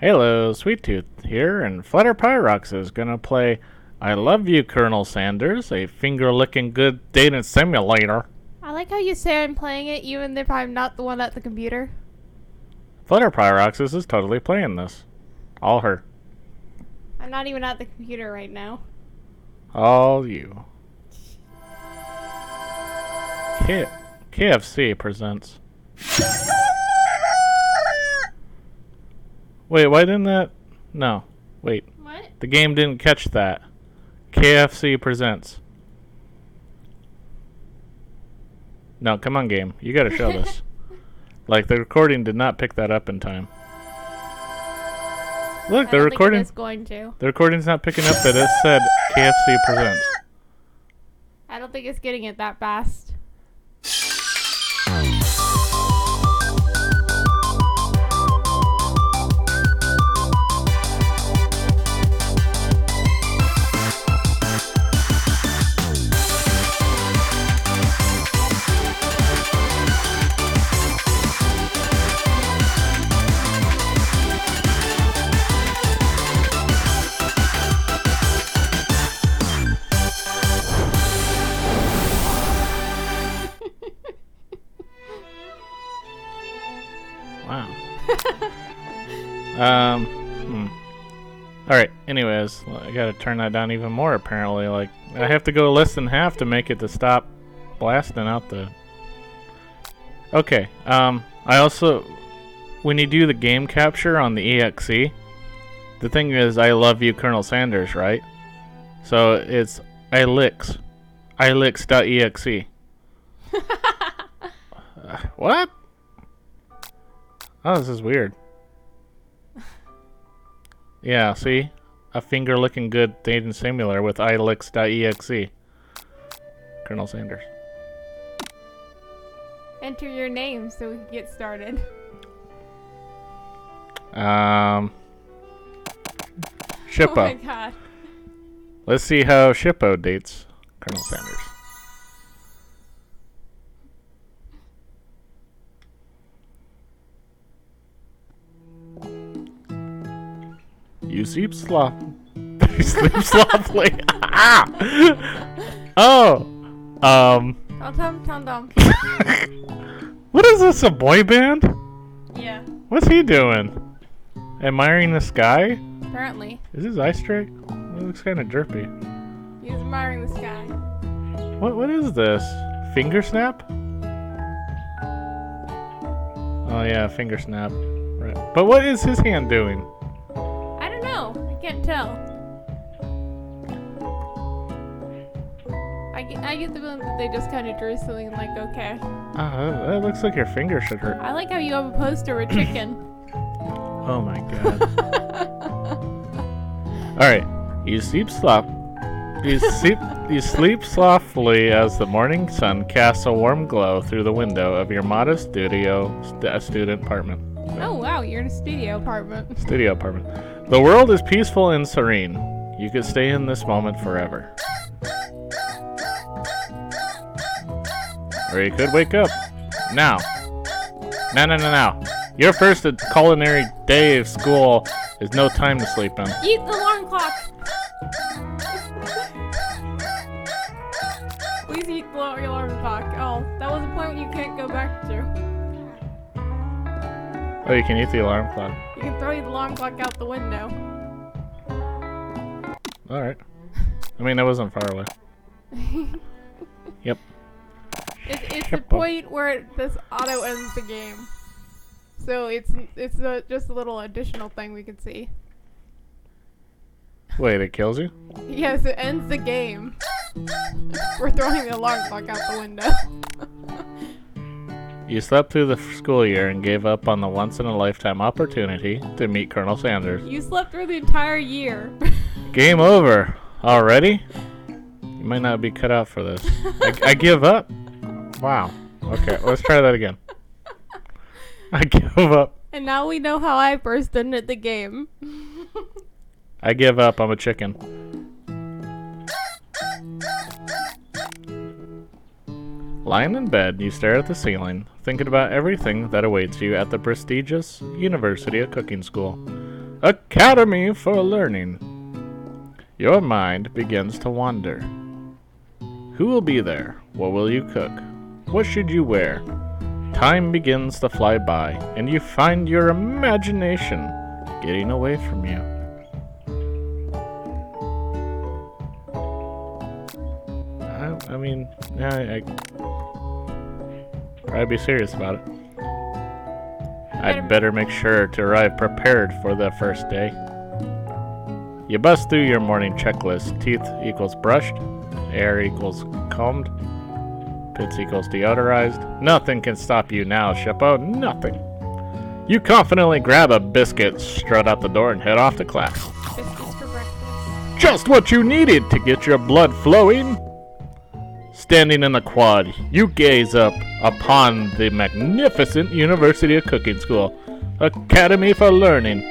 Hello, Sweet Tooth here, and Flutter Pyrox is gonna play I Love You, Colonel Sanders, a finger-licking good dating simulator. I like how you say I'm playing it even if I'm not the one at the computer. Flutter Pyrox is totally playing this. All her. I'm not even at the computer right now. All you. KFC presents. Wait, why didn't that... No. Wait. What? The game didn't catch that. KFC presents. No, come on, game. You gotta show this. Like, the recording did not pick that up in time. Look, the recording... Think it is going to. The recording's not picking up that it said KFC presents. I don't think it's getting it that fast. Wow. Alright, anyways, I gotta turn that down even more apparently. Like, I have to go less than half to make it to stop blasting out the... Okay, I also... When you do the game capture on the EXE, the thing is, I love you, Colonel Sanders, right? So it's ilicks. ilicks.exe. What? Oh, this is weird. Yeah, see? A finger-looking good dating simulator with ilicks.exe. Colonel Sanders. Enter your name so we can get started. Shippo. Oh my god. Let's see how Shippo dates Colonel Sanders. You sleep You sleep softly. Oh. Tom. What is this, a boy band? Yeah. What's he doing? Admiring the sky? Apparently. Is his eye straight? It looks kind of derpy. He's admiring the sky. What is this? Finger snap? Oh yeah, finger snap. Right. But what is his hand doing? I don't know. I can't tell. I get the feeling that they just kind of drew something like, okay. That looks like your finger should hurt. I like how you have a poster of a chicken. Oh my god. Alright. You sleep softly as the morning sun casts a warm glow through the window of your modest student apartment. Oh wow, you're in a studio apartment. Studio apartment. The world is peaceful and serene. You could stay in this moment forever. Or you could wake up. Now. No. Your first culinary day of school is no time to sleep in. Eat the alarm clock! Please eat the alarm clock. Oh, that was a point you can't go back to. Oh, you can eat the alarm clock. You can throw the alarm clock out the window. Alright. I mean, that wasn't far away. Yep. It's the point where this auto ends the game. So it's just a little additional thing we can see. Wait, it kills you? Yes, it ends the game. We're throwing the alarm clock out the window. You slept through the school year and gave up on the once-in-a-lifetime opportunity to meet Colonel Sanders. You slept through the entire year. Game over. Already? You might not be cut out for this. I give up. Wow. Okay, let's try that again. I give up. And now we know how I first ended the game. I give up. I'm a chicken. Lying in bed, you stare at the ceiling, thinking about everything that awaits you at the prestigious University of Cooking School. Academy for Learning. Your mind begins to wander. Who will be there? What will you cook? What should you wear? Time begins to fly by, and you find your imagination getting away from you. I mean, I'd be serious about it. I'd better make sure to arrive prepared for the first day. You bust through your morning checklist. Teeth equals brushed. Air equals combed. Pits equals deodorized. Nothing can stop you now, Shippo. Nothing. You confidently grab a biscuit, strut out the door, and head off to class. Biscuits for breakfast. Just what you needed to get your blood flowing. Standing in the quad, you gaze up upon the magnificent University of Cooking School, Academy for Learning.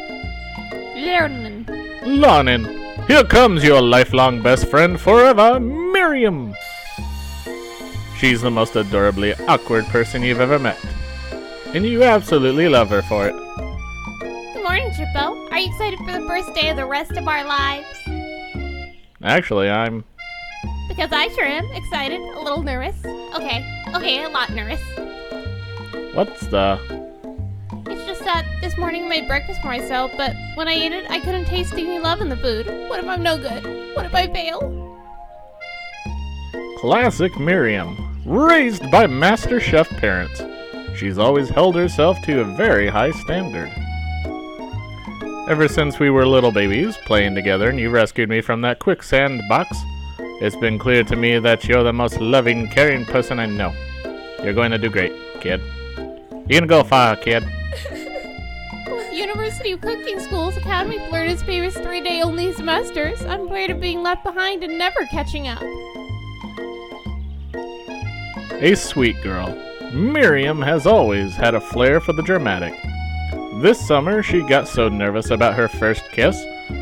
Learning. Here comes your lifelong best friend forever, Miriam. She's the most adorably awkward person you've ever met, and you absolutely love her for it. Good morning, Chippo. Are you excited for the first day of the rest of our lives? Actually, I'm... Because I sure am excited, a little nervous. Okay, a lot nervous. What's the... It's just that this morning I made breakfast for myself, but when I ate it, I couldn't taste any love in the food. What if I'm no good? What if I fail? Classic Miriam. Raised by Master Chef parents, she's always held herself to a very high standard. Ever since we were little babies, playing together, and you rescued me from that quicksand box, it's been clear to me that you're the most loving, caring person I know. You're going to do great, kid. You're gonna go far, kid. With the University of Cooking School's Academy for Learning's famous 3-day only semesters, I'm afraid of being left behind and never catching up. A sweet girl, Miriam has always had a flair for the dramatic. This summer, she got so nervous about her first kiss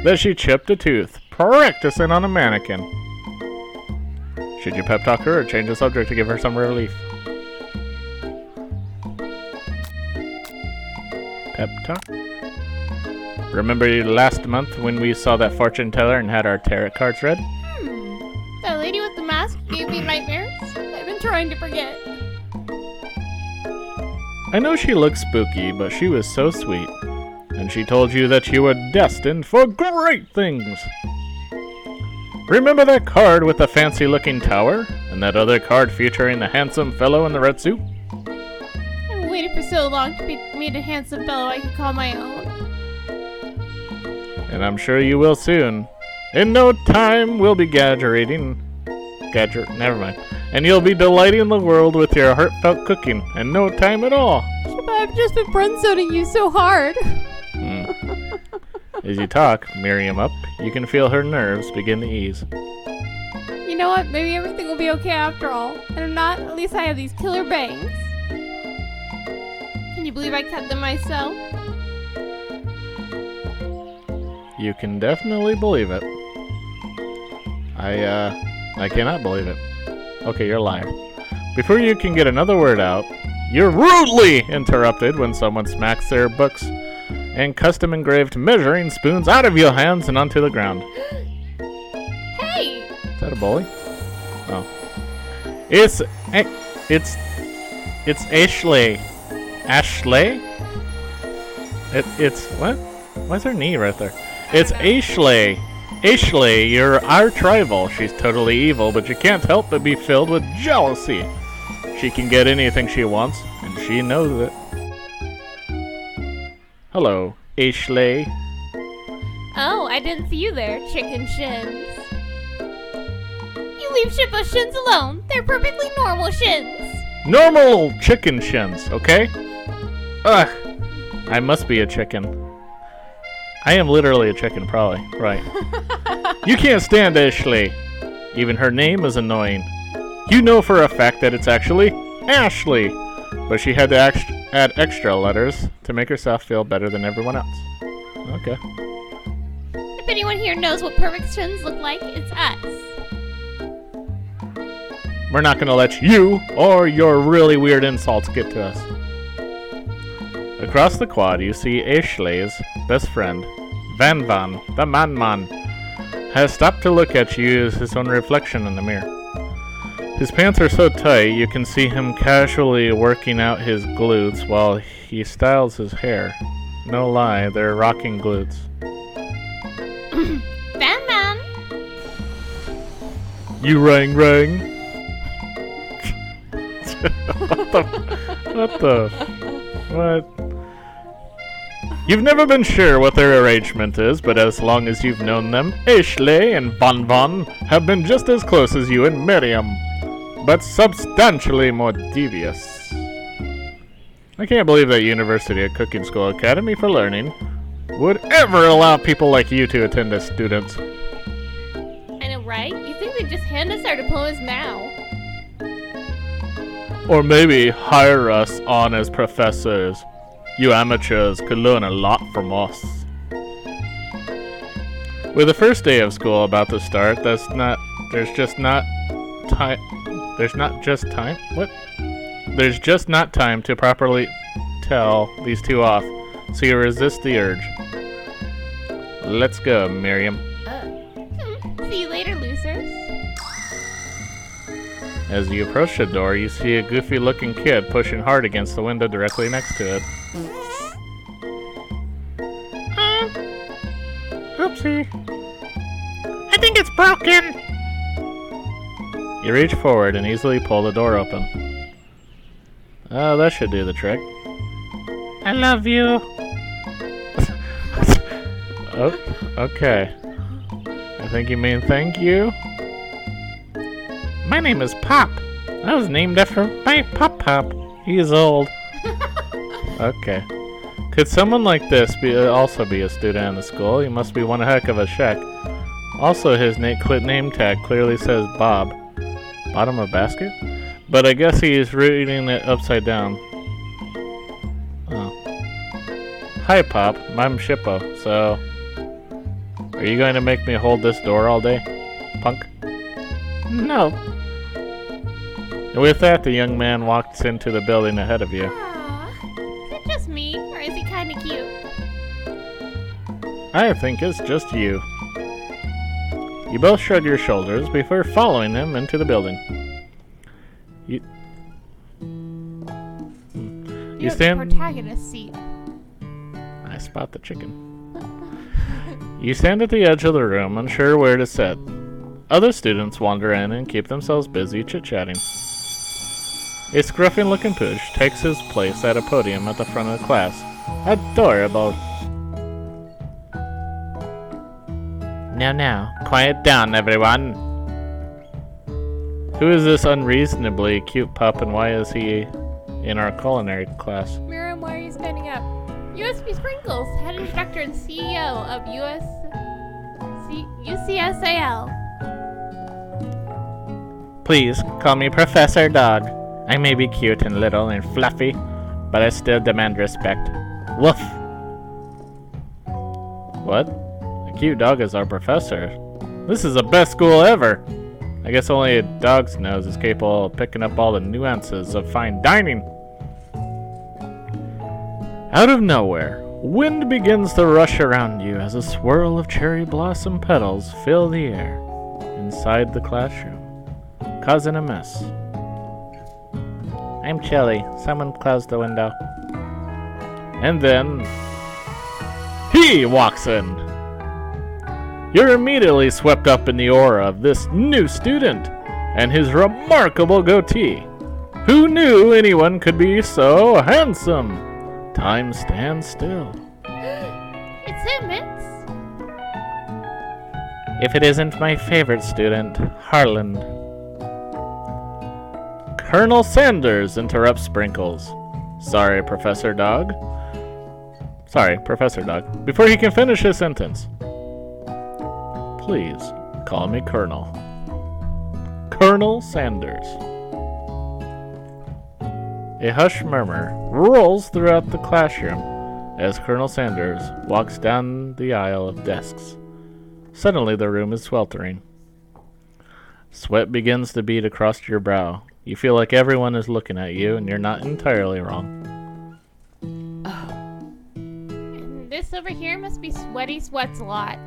that she chipped a tooth, practicing on a mannequin. Should you pep talk her or change the subject to give her some relief? Pep talk? Remember last month when we saw that fortune teller and had our tarot cards read? That lady with the mask gave me nightmares. I've been trying to forget. I know she looked spooky, but she was so sweet. And she told you that you were destined for great things. Remember that card with the fancy-looking tower? And that other card featuring the handsome fellow in the red suit? I've waited for so long to meet a handsome fellow I could call my own. And I'm sure you will soon. In no time, we'll be never mind. And you'll be delighting the world with your heartfelt cooking in no time at all. But I've just been friend-zoning you so hard. As you talk, Miriam up, you can feel her nerves begin to ease. You know what? Maybe everything will be okay after all. And if not, at least I have these killer bangs. Can you believe I cut them myself? You can definitely believe it. I cannot believe it. Okay, you're a liar. Before you can get another word out, you're rudely interrupted when someone smacks their books and custom-engraved measuring spoons out of your hands and onto the ground. Hey! Is that a bully? Oh. It's Ashley. Ashley? It's what? Why's her knee right there? It's Ashley. Ashley, you're our rival. She's totally evil, but you can't help but be filled with jealousy. She can get anything she wants, and she knows it. Hello, Ashley. Oh, I didn't see you there, chicken shins. You leave Shippo shins alone. They're perfectly normal shins. Normal chicken shins, okay? Ugh, I must be a chicken. I am literally a chicken, probably. Right. You can't stand Ashley. Even her name is annoying. You know for a fact that it's actually Ashley, but she had to add extra letters to make herself feel better than everyone else. Okay. If anyone here knows what perfect shins look like, it's us. We're not gonna let you or your really weird insults get to us. Across the quad, you see Ashley's best friend, Van Van, the man, has stopped to look at you as his own reflection in the mirror. His pants are so tight you can see him casually working out his glutes while he styles his hair. No lie, they're rocking glutes. Van Van. You rang. What? You've never been sure what their arrangement is, but as long as you've known them, Ashley and Van Van have been just as close as you and Miriam, but substantially more devious. I can't believe that University of Cooking School Academy for Learning would ever allow people like you to attend as students. I know, right? You think they'd just hand us our diplomas now? Or maybe hire us on as professors. You amateurs could learn a lot from us. With the first day of school about to start, there's just not time to properly tell these two off, so you resist the urge. Let's go, Miriam. See you later, losers. As you approach the door, you see a goofy-looking kid pushing hard against the window directly next to it. Oopsie. I think it's broken. You reach forward and easily pull the door open. Oh, that should do the trick. I love you. Oh, okay. I think you mean thank you. My name is Pop. I was named after my Pop. He is old. Okay. Could someone like this also be a student in the school? He must be one heck of a sheck. Also, his name tag clearly says Bob. Bottom of basket? But I guess he's reading it upside down. Oh. Hi, Pop. I'm Shippo. So, are you going to make me hold this door all day, punk? No. And with that, the young man walks into the building ahead of you. Aww. Is it just me, or is he kind of cute? I think it's just you. You both shrug your shoulders before following him into the building. You You're stand. the protagonist seat. I spot the chicken. You stand at the edge of the room, unsure where to sit. Other students wander in and keep themselves busy chit-chatting. A scruffy-looking pooch takes his place at a podium at the front of the class. Adorable. Now, quiet down, everyone. Who is this unreasonably cute pup, and why is he in our culinary class? Miriam, why are you standing up? USB Sprinkles, head instructor and CEO of UCSAL. Please, call me Professor Dog. I may be cute and little and fluffy, but I still demand respect. Woof! What? A cute dog is our professor. This is the best school ever! I guess only a dog's nose is capable of picking up all the nuances of fine dining. Out of nowhere, wind begins to rush around you as a swirl of cherry blossom petals fill the air inside the classroom, causing a mess. I'm chilly. Someone close the window. And then he walks in. You're immediately swept up in the aura of this new student and his remarkable goatee. Who knew anyone could be so handsome? Time stands still. It's him, Mitz. If it isn't my favorite student, Harlan. Colonel Sanders interrupts Sprinkles. Sorry, Professor Dog. Before he can finish his sentence. Please, call me Colonel. Colonel Sanders. A hushed murmur rolls throughout the classroom as Colonel Sanders walks down the aisle of desks. Suddenly the room is sweltering. Sweat begins to bead across your brow. You feel like everyone is looking at you, and you're not entirely wrong. And This over here must be Sweaty Sweat's lot.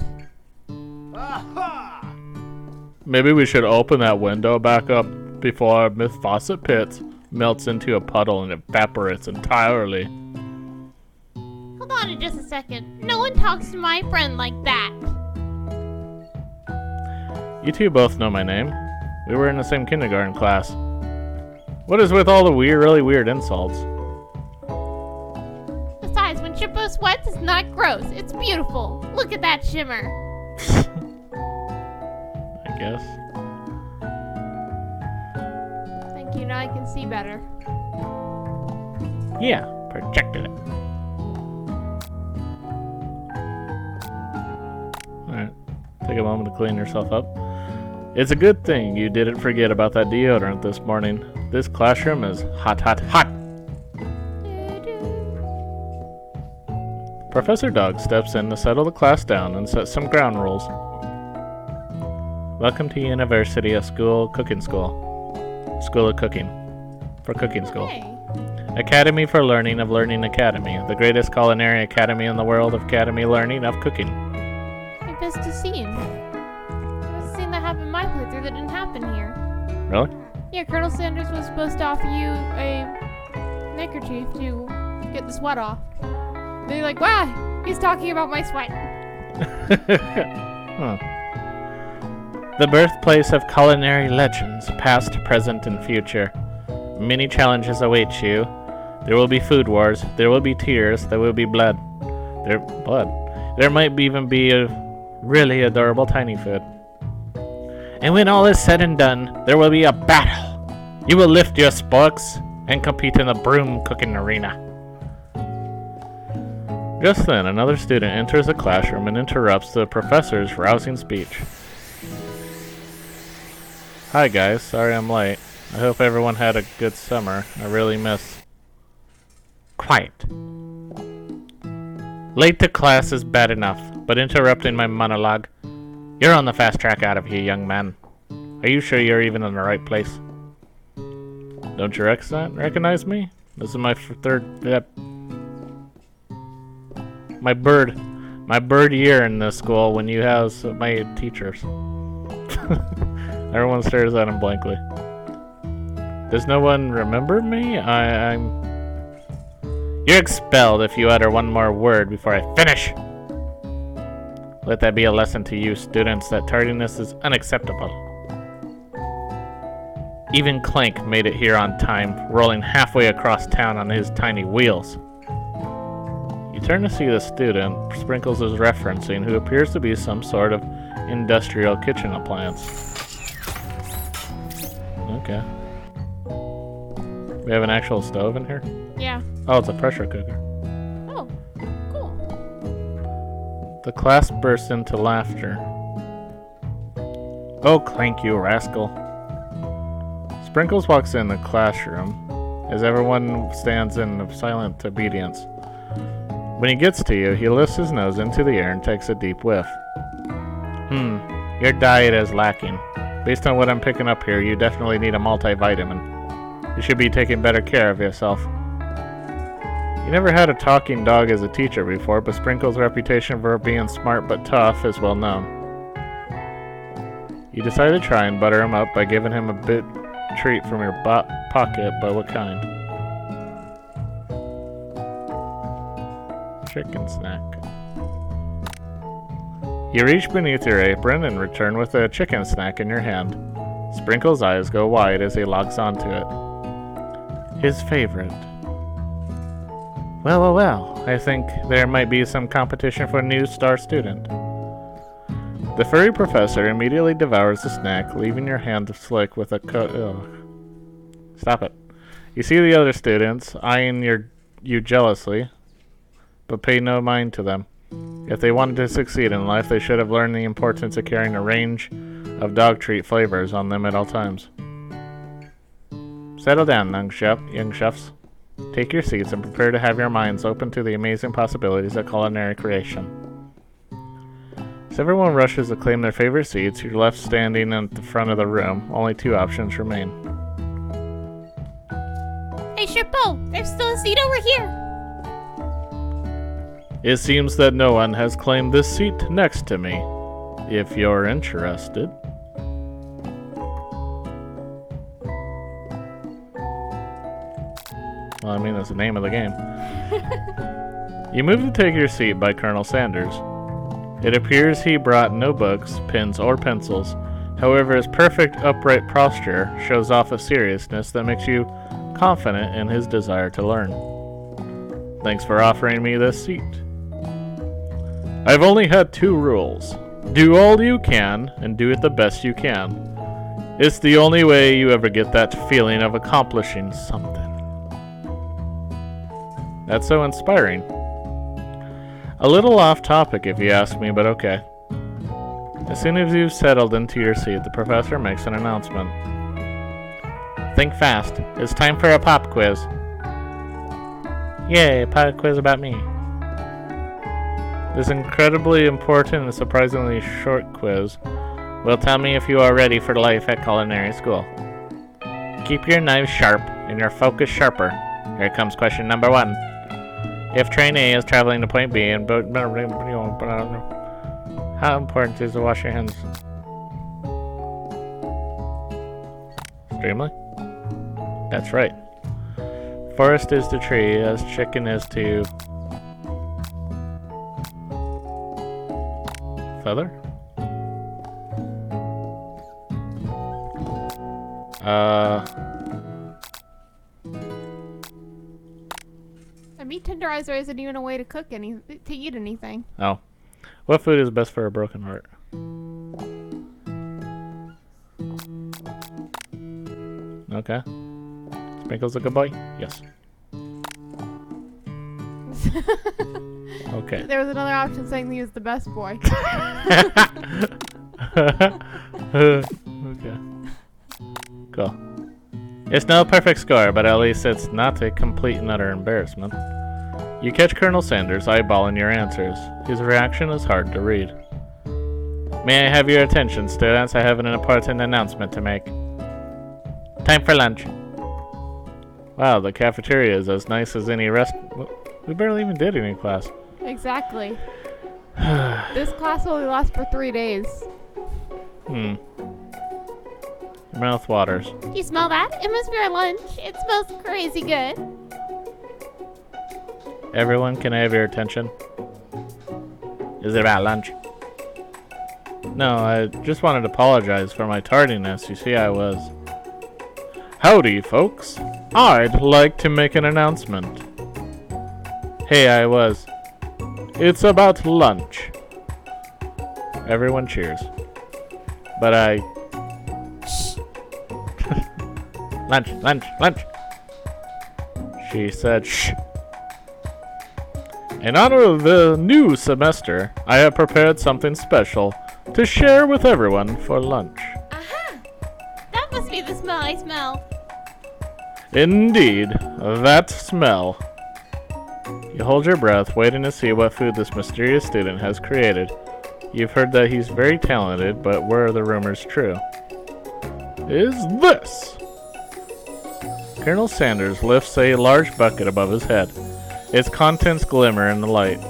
Maybe we should open that window back up before Miss Fawcett Pitts melts into a puddle and evaporates entirely. Hold on just a second. No one talks to my friend like that. You two both know my name. We were in the same kindergarten class. What is with all the really weird insults? Besides, when Shippo sweats, it's not gross. It's beautiful. Look at that shimmer. I guess. Thank you, now I can see better. Yeah, projected it. Alright, take a moment to clean yourself up. It's a good thing you didn't forget about that deodorant this morning. This classroom is hot, hot, hot! Professor Dog steps in to settle the class down and set some ground rules. Welcome to University of Cooking School. School of Cooking. For cooking school. Hey. Academy for Learning of Learning Academy. The greatest culinary academy in the world of academy learning of cooking. I best to see him. There was a scene that happened in my playthrough that didn't happen here. Really? Yeah, Colonel Sanders was supposed to offer you a neckerchief to get the sweat off. They're like, wow, he's talking about my sweat. Huh. The birthplace of culinary legends, past, present, and future. Many challenges await you. There will be food wars. There will be tears. There will be blood. There might even be a really adorable tiny food. And when all is said and done, there will be a battle. You will lift your sporks and compete in the broom cooking arena. Just then, another student enters the classroom and interrupts the professor's rousing speech. Hi guys, sorry I'm late. I hope everyone had a good summer. I really miss... Quiet. Late to class is bad enough, but interrupting my monologue... You're on the fast track out of here, young man. Are you sure you're even in the right place? Don't you recognize me? This is my my bird year in this school when you have my teachers. Everyone stares at him blankly. Does no one remember me? I'm... You're expelled if you utter one more word before I finish! Let that be a lesson to you students that tardiness is unacceptable. Even Clank made it here on time, rolling halfway across town on his tiny wheels. You turn to see the student Sprinkles is referencing, who appears to be some sort of industrial kitchen appliance. Okay. We have an actual stove in here? Yeah. Oh, it's a pressure cooker. Oh, cool. The class bursts into laughter. Oh, Clank, you rascal. Sprinkles walks in the classroom as everyone stands in silent obedience. When he gets to you, he lifts his nose into the air and takes a deep whiff. Your diet is lacking. Based on what I'm picking up here, you definitely need a multivitamin. You should be taking better care of yourself. You never had a talking dog as a teacher before, but Sprinkles' reputation for being smart but tough is well known. You decide to try and butter him up by giving him a bit treat from your pocket, but what kind? Chicken snack. You reach beneath your apron and return with a chicken snack in your hand. Sprinkle's eyes go wide as he locks onto it. His favorite. Well, I think there might be some competition for a new star student. The furry professor immediately devours the snack, leaving your hand slick with a Stop it. You see the other students eyeing you jealously, but pay no mind to them. If they wanted to succeed in life, they should have learned the importance of carrying a range of dog treat flavors on them at all times. Settle down, young chefs. Take your seats and prepare to have your minds open to the amazing possibilities of culinary creation. As everyone rushes to claim their favorite seats, you're left standing at the front of the room. Only two options remain. Hey, Shippo, there's still a seat over here. It seems that no one has claimed this seat next to me. If you're interested. Well, I mean, that's the name of the game. You move to take your seat by Colonel Sanders. It appears he brought no books, pens, or pencils. However, his perfect upright posture shows off a seriousness that makes you confident in his desire to learn. Thanks for offering me this seat. I've only had 2 rules. Do all you can, and do it the best you can. It's the only way you ever get that feeling of accomplishing something. That's so inspiring. A little off topic if you ask me, but okay. As soon as you've settled into your seat, the professor makes an announcement. Think fast. It's time for a pop quiz. Yay, a pop quiz about me. This incredibly important and surprisingly short quiz will tell me if you are ready for life at culinary school. Keep your knives sharp and your focus sharper. Here comes question number 1. If train A is traveling to point B and how important is to wash your hands? Extremely? That's right. Forest is to tree as chicken is to feather? A meat tenderizer isn't even a way to eat anything. Oh. What food is best for a broken heart? Okay. Sprinkles a good boy? Yes. Okay. There was another option saying he was the best boy. Okay. Cool. It's no perfect score, but at least it's not a complete and utter embarrassment. You catch Colonel Sanders eyeballing your answers. His reaction is hard to read. May I have your attention, students? I have an important announcement to make. Time for lunch. Wow, the cafeteria is as nice as any We barely even did any class. Exactly. This class only lasts for 3 days. Your mouth waters. Do you smell that? It must be our lunch. It smells crazy good. Everyone, can I have your attention? Is it about lunch? No, I just wanted to apologize for my tardiness. You see, I was... Howdy, folks. I'd like to make an announcement. Hey, I was... It's about lunch. Everyone cheers. But I... Shh. Lunch, lunch, lunch. She said shh. In honor of the new semester, I have prepared something special to share with everyone for lunch. Aha! That must be the smell I smell. Indeed, that smell. You hold your breath, waiting to see what food this mysterious student has created. You've heard that he's very talented, but were the rumors true? Is this? Colonel Sanders lifts a large bucket above his head. Its contents glimmer in the light.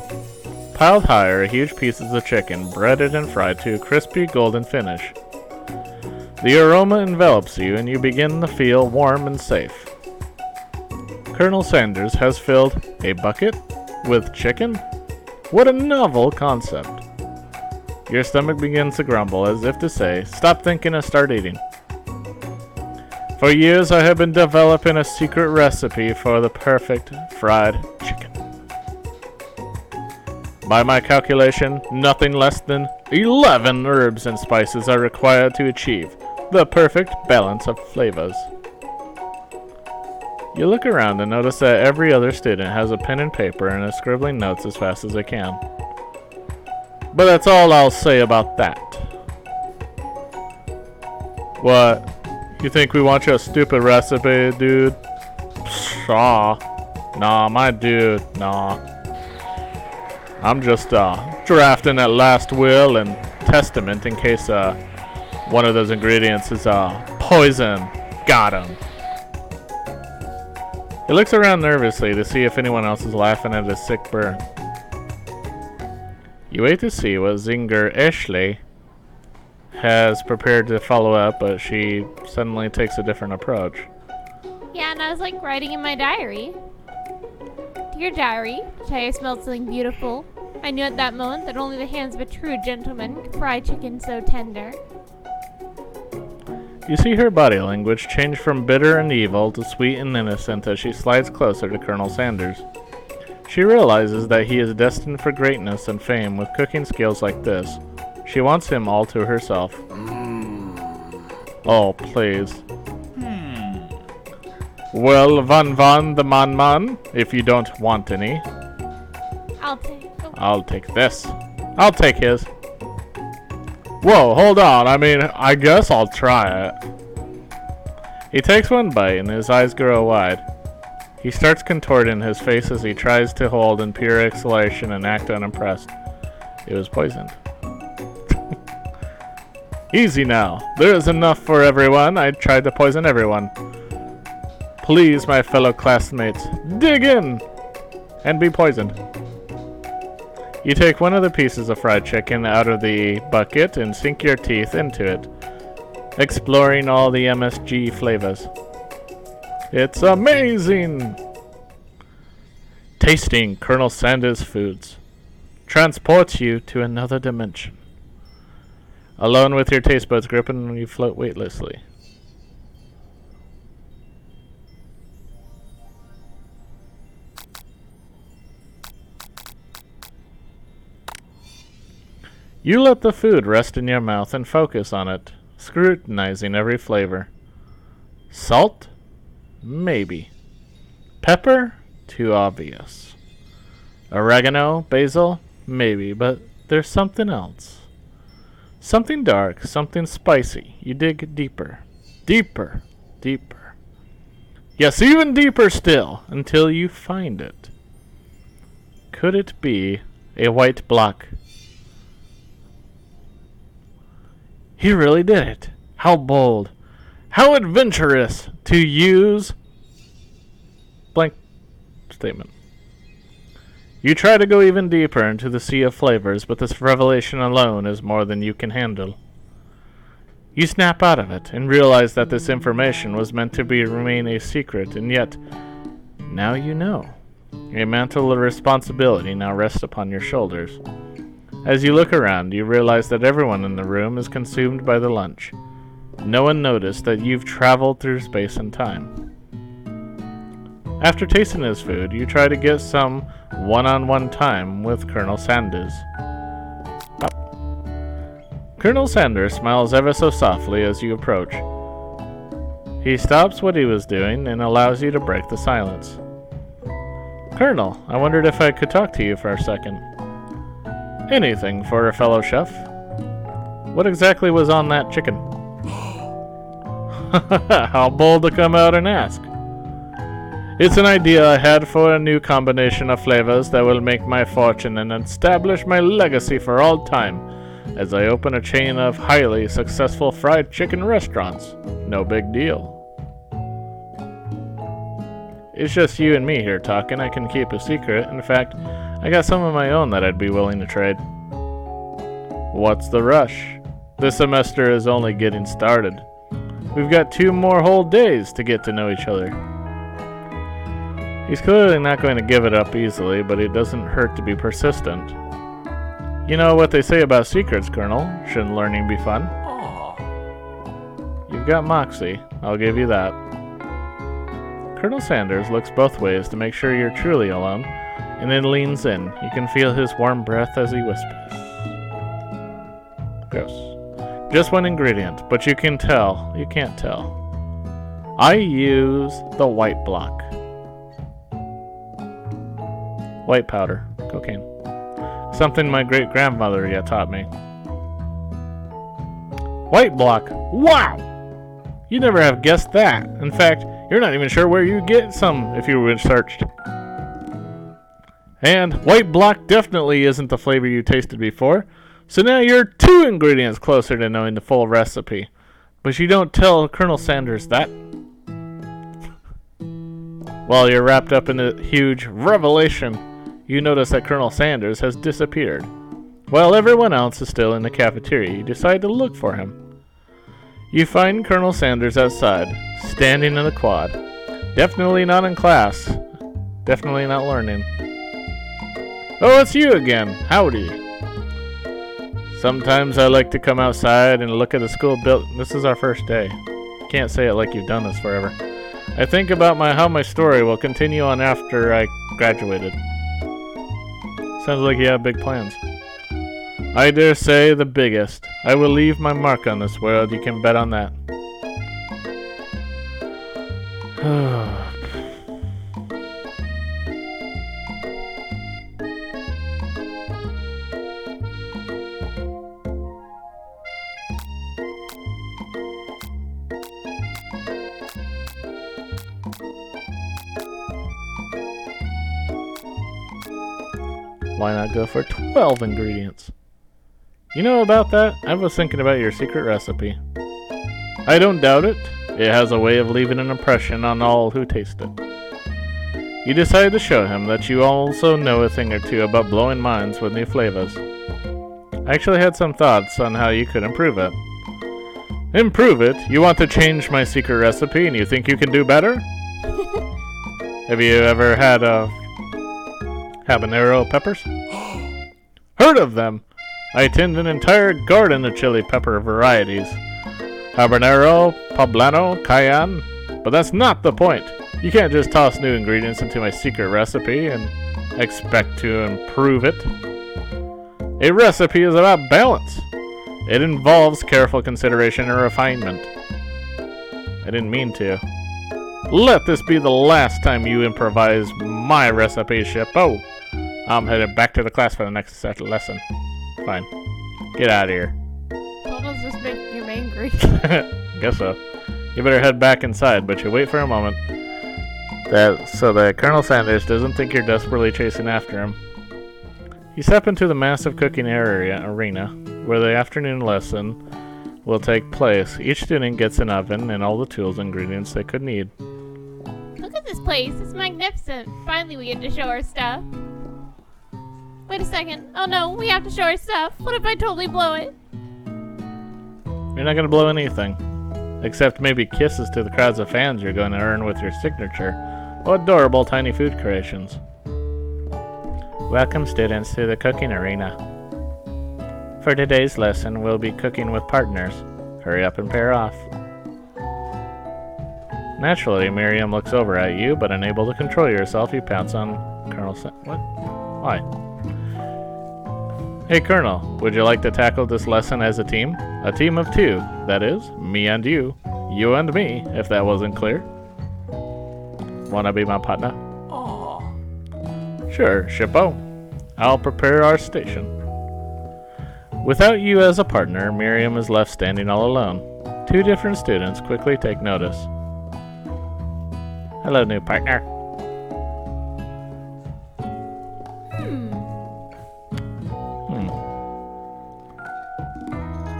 Piled high are huge pieces of chicken, breaded and fried to a crispy golden finish. The aroma envelops you, and you begin to feel warm and safe. Colonel Sanders has filled a bucket with chicken? What a novel concept. Your stomach begins to grumble, as if to say, stop thinking and start eating. For years I have been developing a secret recipe for the perfect fried chicken. By my calculation, nothing less than 11 herbs and spices are required to achieve the perfect balance of flavors. You look around and notice that every other student has a pen and paper and is scribbling notes as fast as they can. But that's all I'll say about that. What? You think we want your stupid recipe, dude? Pshaw. Nah, my dude, nah. I'm just drafting that last will and testament in case one of those ingredients is poison. Got him. He looks around nervously to see if anyone else is laughing at his sick burn. You wait to see what Zinger Ashley has prepared to follow up, but she suddenly takes a different approach. Yeah, and I was like writing in my diary. Dear diary, today I smelled something beautiful. I knew at that moment that only the hands of a true gentleman could fry chicken so tender. You see her body language change from bitter and evil to sweet and innocent as she slides closer to Colonel Sanders. She realizes that he is destined for greatness and fame with cooking skills like this. She wants him all to herself. Oh, please. Well, Van the Man, if you don't want any. I'll take this. I'll take his. Whoa, hold on. I mean, I guess I'll try it. He takes one bite and his eyes grow wide. He starts contorting his face as he tries to hold in pure exhalation and act unimpressed. It was poisoned. Easy now. There is enough for everyone. I tried to poison everyone. Please, my fellow classmates, dig in and be poisoned. You take one of the pieces of fried chicken out of the bucket and sink your teeth into it, exploring all the MSG flavors. It's amazing! Tasting Colonel Sanders' foods transports you to another dimension. Alone with your taste buds gripping, you float weightlessly. You let the food rest in your mouth and focus on it, scrutinizing every flavor. Salt? Maybe. Pepper? Too obvious. Oregano? Basil? Maybe, but there's something else. Something dark, something spicy. You dig deeper. Deeper. Deeper. Yes, even deeper still, until you find it. Could it be a white block? He really did it. How bold. How adventurous to use blank statement. You try to go even deeper into the sea of flavors, but this revelation alone is more than you can handle. You snap out of it and realize that this information was meant to remain a secret, and yet, now you know. A mantle of responsibility now rests upon your shoulders. As you look around, you realize that everyone in the room is consumed by the lunch. No one noticed that you've traveled through space and time. After tasting his food, you try to get some one-on-one time with Colonel Sanders. Colonel Sanders smiles ever so softly as you approach. He stops what he was doing and allows you to break the silence. Colonel, I wondered if I could talk to you for a second. Anything for a fellow chef. What exactly was on that chicken? How bold to come out and ask. It's an idea I had for a new combination of flavors that will make my fortune and establish my legacy for all time as I open a chain of highly successful fried chicken restaurants. No big deal. It's just you and me here talking. I can keep a secret. In fact, I got some of my own that I'd be willing to trade. What's the rush? This semester is only getting started. We've got 2 more whole days to get to know each other. He's clearly not going to give it up easily, but it doesn't hurt to be persistent. You know what they say about secrets, Colonel. Shouldn't learning be fun? You've got moxie. I'll give you that. Colonel Sanders looks both ways to make sure you're truly alone, and then leans in. You can feel his warm breath as he whispers. Gross. Just one ingredient, but you can tell. You can't tell. I use the white block. White powder. Cocaine. Something my great-grandmother yet taught me. White block. Wow! You never have guessed that. In fact, you're not even sure where you get some if you were searched. And white block definitely isn't the flavor you tasted before, so now you're 2 ingredients closer to knowing the full recipe. But you don't tell Colonel Sanders that. While you're wrapped up in a huge revelation, you notice that Colonel Sanders has disappeared. While everyone else is still in the cafeteria, you decide to look for him. You find Colonel Sanders outside, standing in the quad. Definitely not in class. Definitely not learning. Oh, it's you again. Howdy. Sometimes I like to come outside and look at the school built. This is our first day. Can't say it like you've done this forever. I think about how my story will continue on after I graduated. Sounds like you have big plans. I dare say the biggest. I will leave my mark on this world, you can bet on that. Why not go for 12 ingredients? You know about that? I was thinking about your secret recipe. I don't doubt it. It has a way of leaving an impression on all who taste it. You decide to show him that you also know a thing or two about blowing minds with new flavors. I actually had some thoughts on how you could improve it. Improve it? You want to change my secret recipe and you think you can do better? Have you ever had habanero peppers? Heard of them! I tend an entire garden of chili pepper varieties. Habanero, poblano, cayenne. But that's not the point. You can't just toss new ingredients into my secret recipe and expect to improve it. A recipe is about balance. It involves careful consideration and refinement. I didn't mean to. Let this be the last time you improvise my recipe, Shippo. I'm headed back to the class for the next lesson. Fine. Get out of here. Total's just making him angry. Guess so. You better head back inside, but you wait for a moment. So that Colonel Sanders doesn't think you're desperately chasing after him. You step into the massive cooking arena, where the afternoon lesson will take place. Each student gets an oven and all the tools and ingredients they could need. Look at this place. It's magnificent. Finally, we get to show our stuff. Wait a second. Oh no, we have to show our stuff. What if I totally blow it? You're not going to blow anything. Except maybe kisses to the crowds of fans you're going to earn with your signature. Oh, adorable tiny food creations. Welcome, students, to the cooking arena. For today's lesson, we'll be cooking with partners. Hurry up and pair off. Naturally, Miriam looks over at you, but unable to control yourself, you pounce on Colonel What? Why? Hey, Colonel, would you like to tackle this lesson as a team? A team of two, that is, me and you. You and me, if that wasn't clear. Wanna be my partner? Sure, Shippo. I'll prepare our station. Without you as a partner, Miriam is left standing all alone. Two different students quickly take notice. Hello, new partner.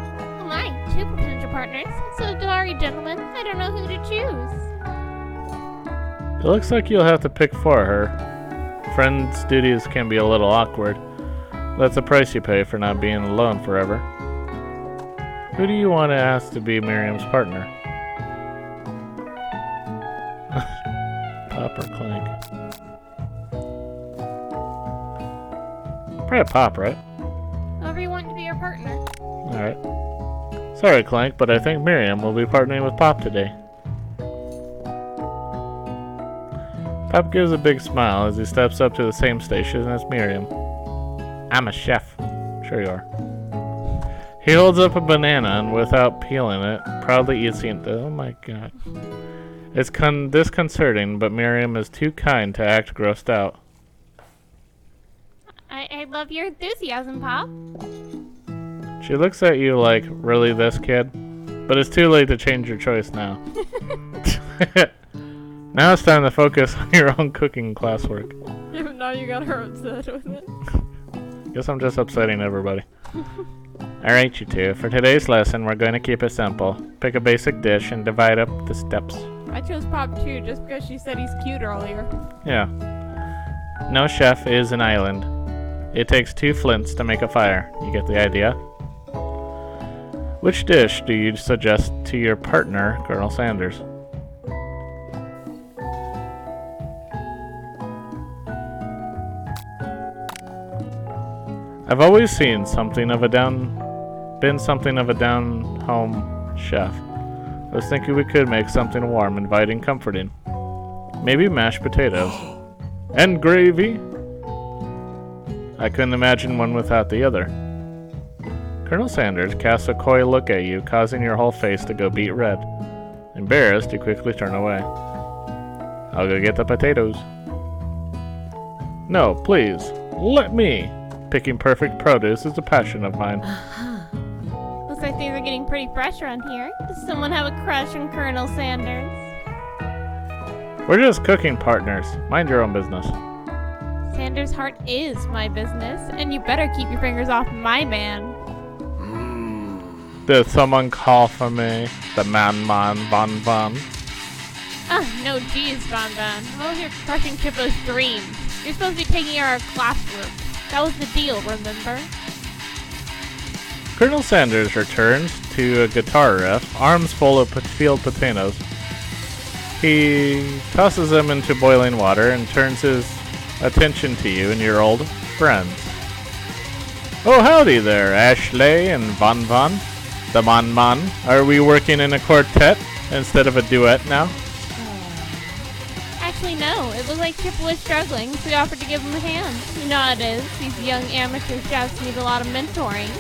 Oh my, two potential partners. So sorry, gentlemen. I don't know who to choose. It looks like you'll have to pick for her. Friends' duties can be a little awkward. That's the price you pay for not being alone forever. Who do you want to ask to be Miriam's partner? Pop or Clank? Probably Pop, right? Whoever you want to be your partner. Alright. Sorry, Clank, but I think Miriam will be partnering with Pop today. Pop gives a big smile as he steps up to the same station as Miriam. I'm a chef. Sure you are. He holds up a banana and without peeling it, proudly eats it. Oh my god. It's disconcerting, but Miriam is too kind to act grossed out. I love your enthusiasm, Pop. She looks at you like, really this kid? But it's too late to change your choice now. Now it's time to focus on your own cooking classwork. Yeah, but now you got her upset with it. Guess I'm just upsetting everybody. Alright, you two. For today's lesson, we're going to keep it simple. Pick a basic dish and divide up the steps. I chose Pop too, just because she said he's cute earlier. Yeah. No chef is an island. It takes 2 flints to make a fire. You get the idea? Which dish do you suggest to your partner, Colonel Sanders? I've always been something of a down-home chef. I was thinking we could make something warm, inviting, comforting. Maybe mashed potatoes. And gravy? I couldn't imagine one without the other. Colonel Sanders casts a coy look at you, causing your whole face to go beet red. Embarrassed, you quickly turn away. I'll go get the potatoes. No, please, let me. Picking perfect produce is a passion of mine. Looks like things are getting pretty fresh around here. Does someone have a crush on Colonel Sanders? We're just cooking partners. Mind your own business. Sanders' heart is my business, and you better keep your fingers off my man. Did someone call for me? The man, Von Von. No geez, Von Von. I'm over here crushing Chippo's dreams. You're supposed to be taking our classwork. That was the deal, remember? Colonel Sanders returns to a guitar riff, arms full of field potatoes. He tosses them into boiling water and turns his attention to you and your old friends. Oh, howdy there, Ashley and Von Von. The Mon Mon. Are we working in a quartet instead of a duet now? Actually, no. It looked like Chippo was struggling, so we offered to give him a hand. You know how it is. These young amateur chefs need a lot of mentoring.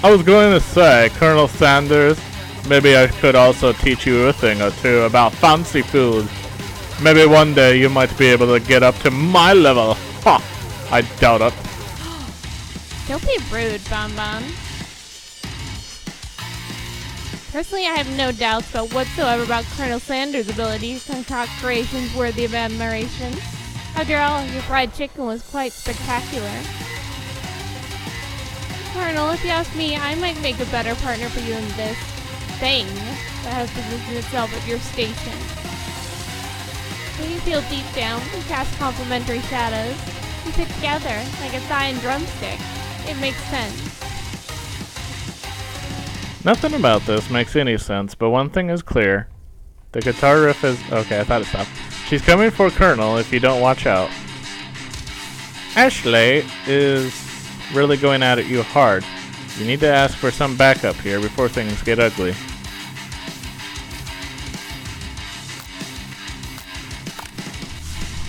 I was going to say, Colonel Sanders, maybe I could also teach you a thing or two about fancy food. Maybe one day you might be able to get up to my level. Ha! I doubt it. Don't be rude, Bon Bon. Personally, I have no doubts whatsoever about Colonel Sanders' ability to concoct creations worthy of admiration. After all, your fried chicken was quite spectacular. Colonel, if you ask me, I might make a better partner for you in this thing that has positioned itself at your station. When you feel deep down, we cast complementary shadows. We fit together like a thigh and drumstick. It makes sense. Nothing about this makes any sense, but one thing is clear. The guitar riff is... Okay, I thought it stopped. She's coming for Colonel if you don't watch out. Ashley is really going at it you hard. You need to ask for some backup here before things get ugly.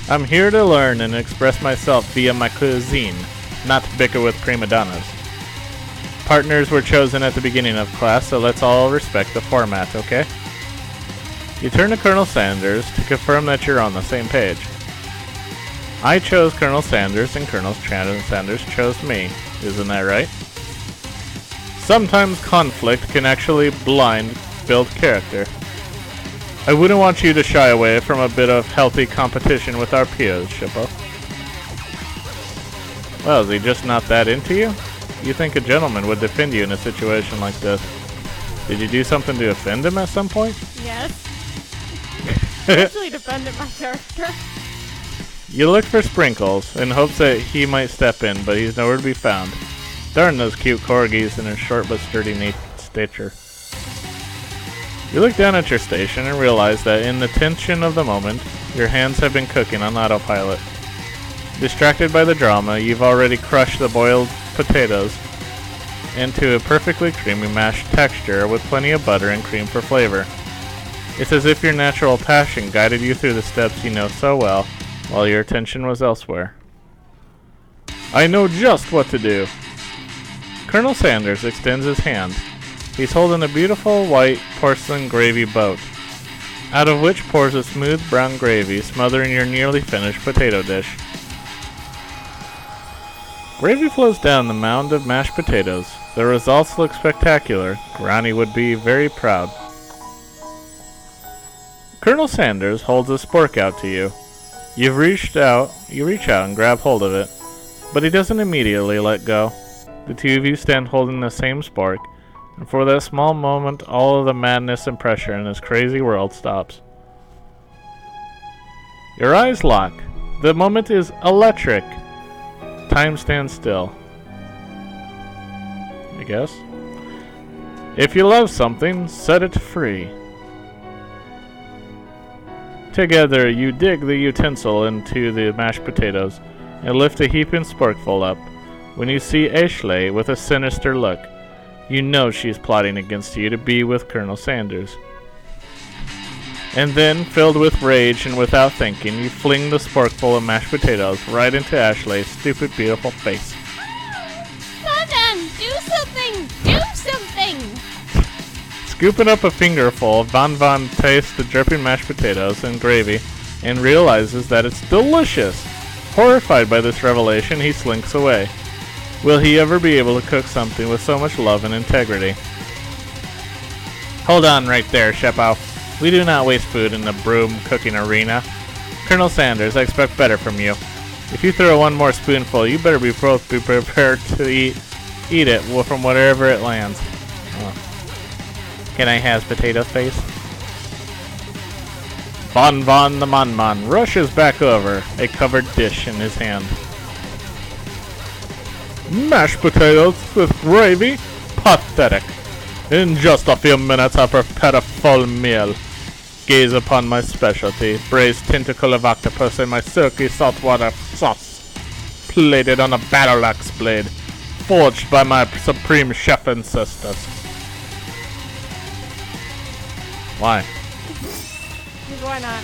I'm here to learn and express myself via my cuisine, not to bicker with prima donnas. Partners were chosen at the beginning of class, so let's all respect the format, okay? You turn to Colonel Sanders to confirm that you're on the same page. I chose Colonel Sanders and Colonel Sanders chose me, isn't that right? Sometimes conflict can actually build character. I wouldn't want you to shy away from a bit of healthy competition with our peers, Shippo. Well, is he just not that into you? You think a gentleman would defend you in a situation like this. Did you do something to offend him at some point? Yes. I actually defended my character. You look for Sprinkles in hopes that he might step in, but he's nowhere to be found. Darn those cute corgis in his short but sturdy stature. You look down at your station and realize that in the tension of the moment, your hands have been cooking on autopilot. Distracted by the drama, you've already crushed the boiled potatoes into a perfectly creamy mashed texture with plenty of butter and cream for flavor. It's as if your natural passion guided you through the steps you know so well, while your attention was elsewhere. I know just what to do. Colonel Sanders extends his hand. He's holding a beautiful white porcelain gravy boat, out of which pours a smooth brown gravy smothering your nearly finished potato dish. Gravy flows down the mound of mashed potatoes. The results look spectacular. Granny would be very proud. Colonel Sanders holds a spork out to you. You reach out and grab hold of it, but he doesn't immediately let go. The two of you stand holding the same spork, and for that small moment, all of the madness and pressure in this crazy world stops. Your eyes lock. The moment is electric. time stands still. I guess. If you love something, set it free. Together, you dig the utensil into the mashed potatoes and lift a heaping sporkful up. When you see Ashley with a sinister look, you know she's plotting against you to be with Colonel Sanders. And then, filled with rage and without thinking, you fling the sporkful of mashed potatoes right into Ashley's stupid, beautiful face. Come on, do something! Do something! Scooping up a fingerful, Von tastes the dripping mashed potatoes and gravy and realizes that it's delicious. Horrified by this revelation, he slinks away. Will he ever be able to cook something with so much love and integrity? Hold on right there, Shepow. We do not waste food in the broom cooking arena. Colonel Sanders, I expect better from you. If you throw one more spoonful, you better be prepared to eat it from wherever it lands. Oh. Can I has potato face? Von the Mon rushes back over, a covered dish in his hand. Mashed potatoes with gravy? Pathetic. In just a few minutes I'll prepare a full meal. Gaze upon my specialty, braised tentacle of octopus in my silky saltwater sauce, plated on a battle axe blade, forged by my supreme chef ancestors. Why? Why not?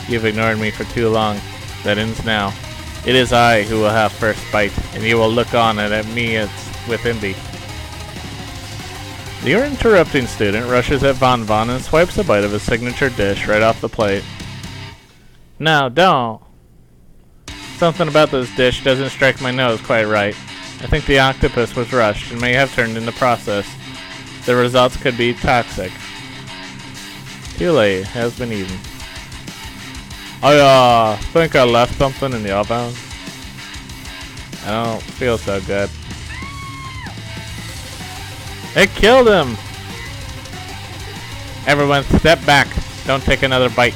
You've ignored me for too long. That ends now. It is I who will have first bite, and you will look on and at me as with envy. The interrupting student rushes at Von and swipes a bite of his signature dish right off the plate. No, don't. Something about this dish doesn't strike my nose quite right. I think the octopus was rushed and may have turned into process. The results could be toxic. Too late, has been eaten. I think I left something in the oven. I don't feel so good. It killed him! Everyone step back. Don't take another bite.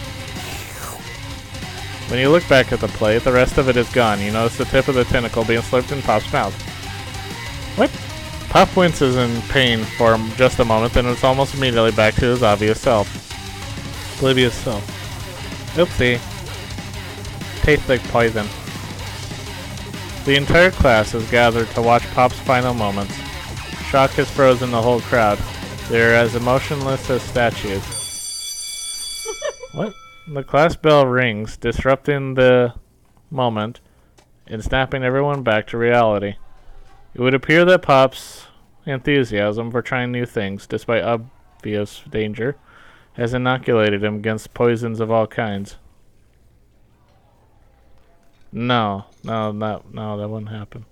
When you look back at the plate, the rest of it is gone. You notice the tip of the tentacle being slipped in Pop's mouth. What? Pop winces in pain for just a moment, then it's almost immediately back to his obvious self. Oblivious self. Oopsie. Tastes like poison. The entire class is gathered to watch Pop's final moments. Shock has frozen the whole crowd. They are as emotionless as statues. What? The class bell rings, disrupting the moment and snapping everyone back to reality. It would appear that Pop's enthusiasm for trying new things, despite obvious danger, has inoculated him against poisons of all kinds. No, that wouldn't happen.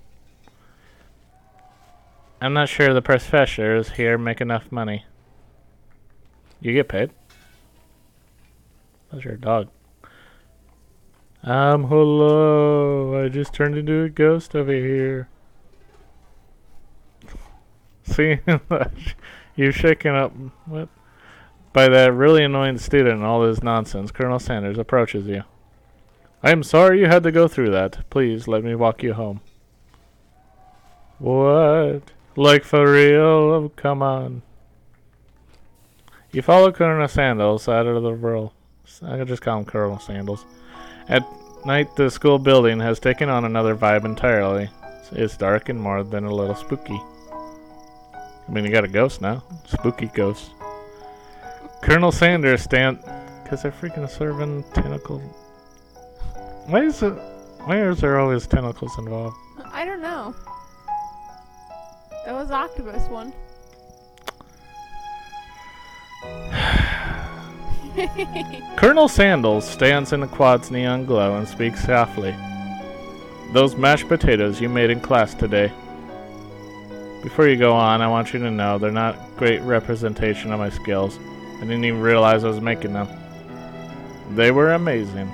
I'm not sure the professors here make enough money. You get paid? That's your dog. Hello. I just turned into a ghost over here. See? You're shaken up. What? By that really annoying student and all this nonsense, Colonel Sanders approaches you. I am sorry you had to go through that. Please let me walk you home. What? Like for real? Oh, come on. You follow Colonel Sandals out of the world. I could just call him Colonel Sandals. At night, the school building has taken on another vibe entirely. It's dark and more than a little spooky. I mean, you got a ghost now. Spooky ghost. Colonel Sanders because they're freaking serving tentacles. Why is there always tentacles involved? I don't know. That was octopus one. Colonel Sandals stands in the quad's neon glow and speaks softly. Those mashed potatoes you made in class today. Before you go on, I want you to know they're not great representation of my skills. I didn't even realize I was making them. They were amazing.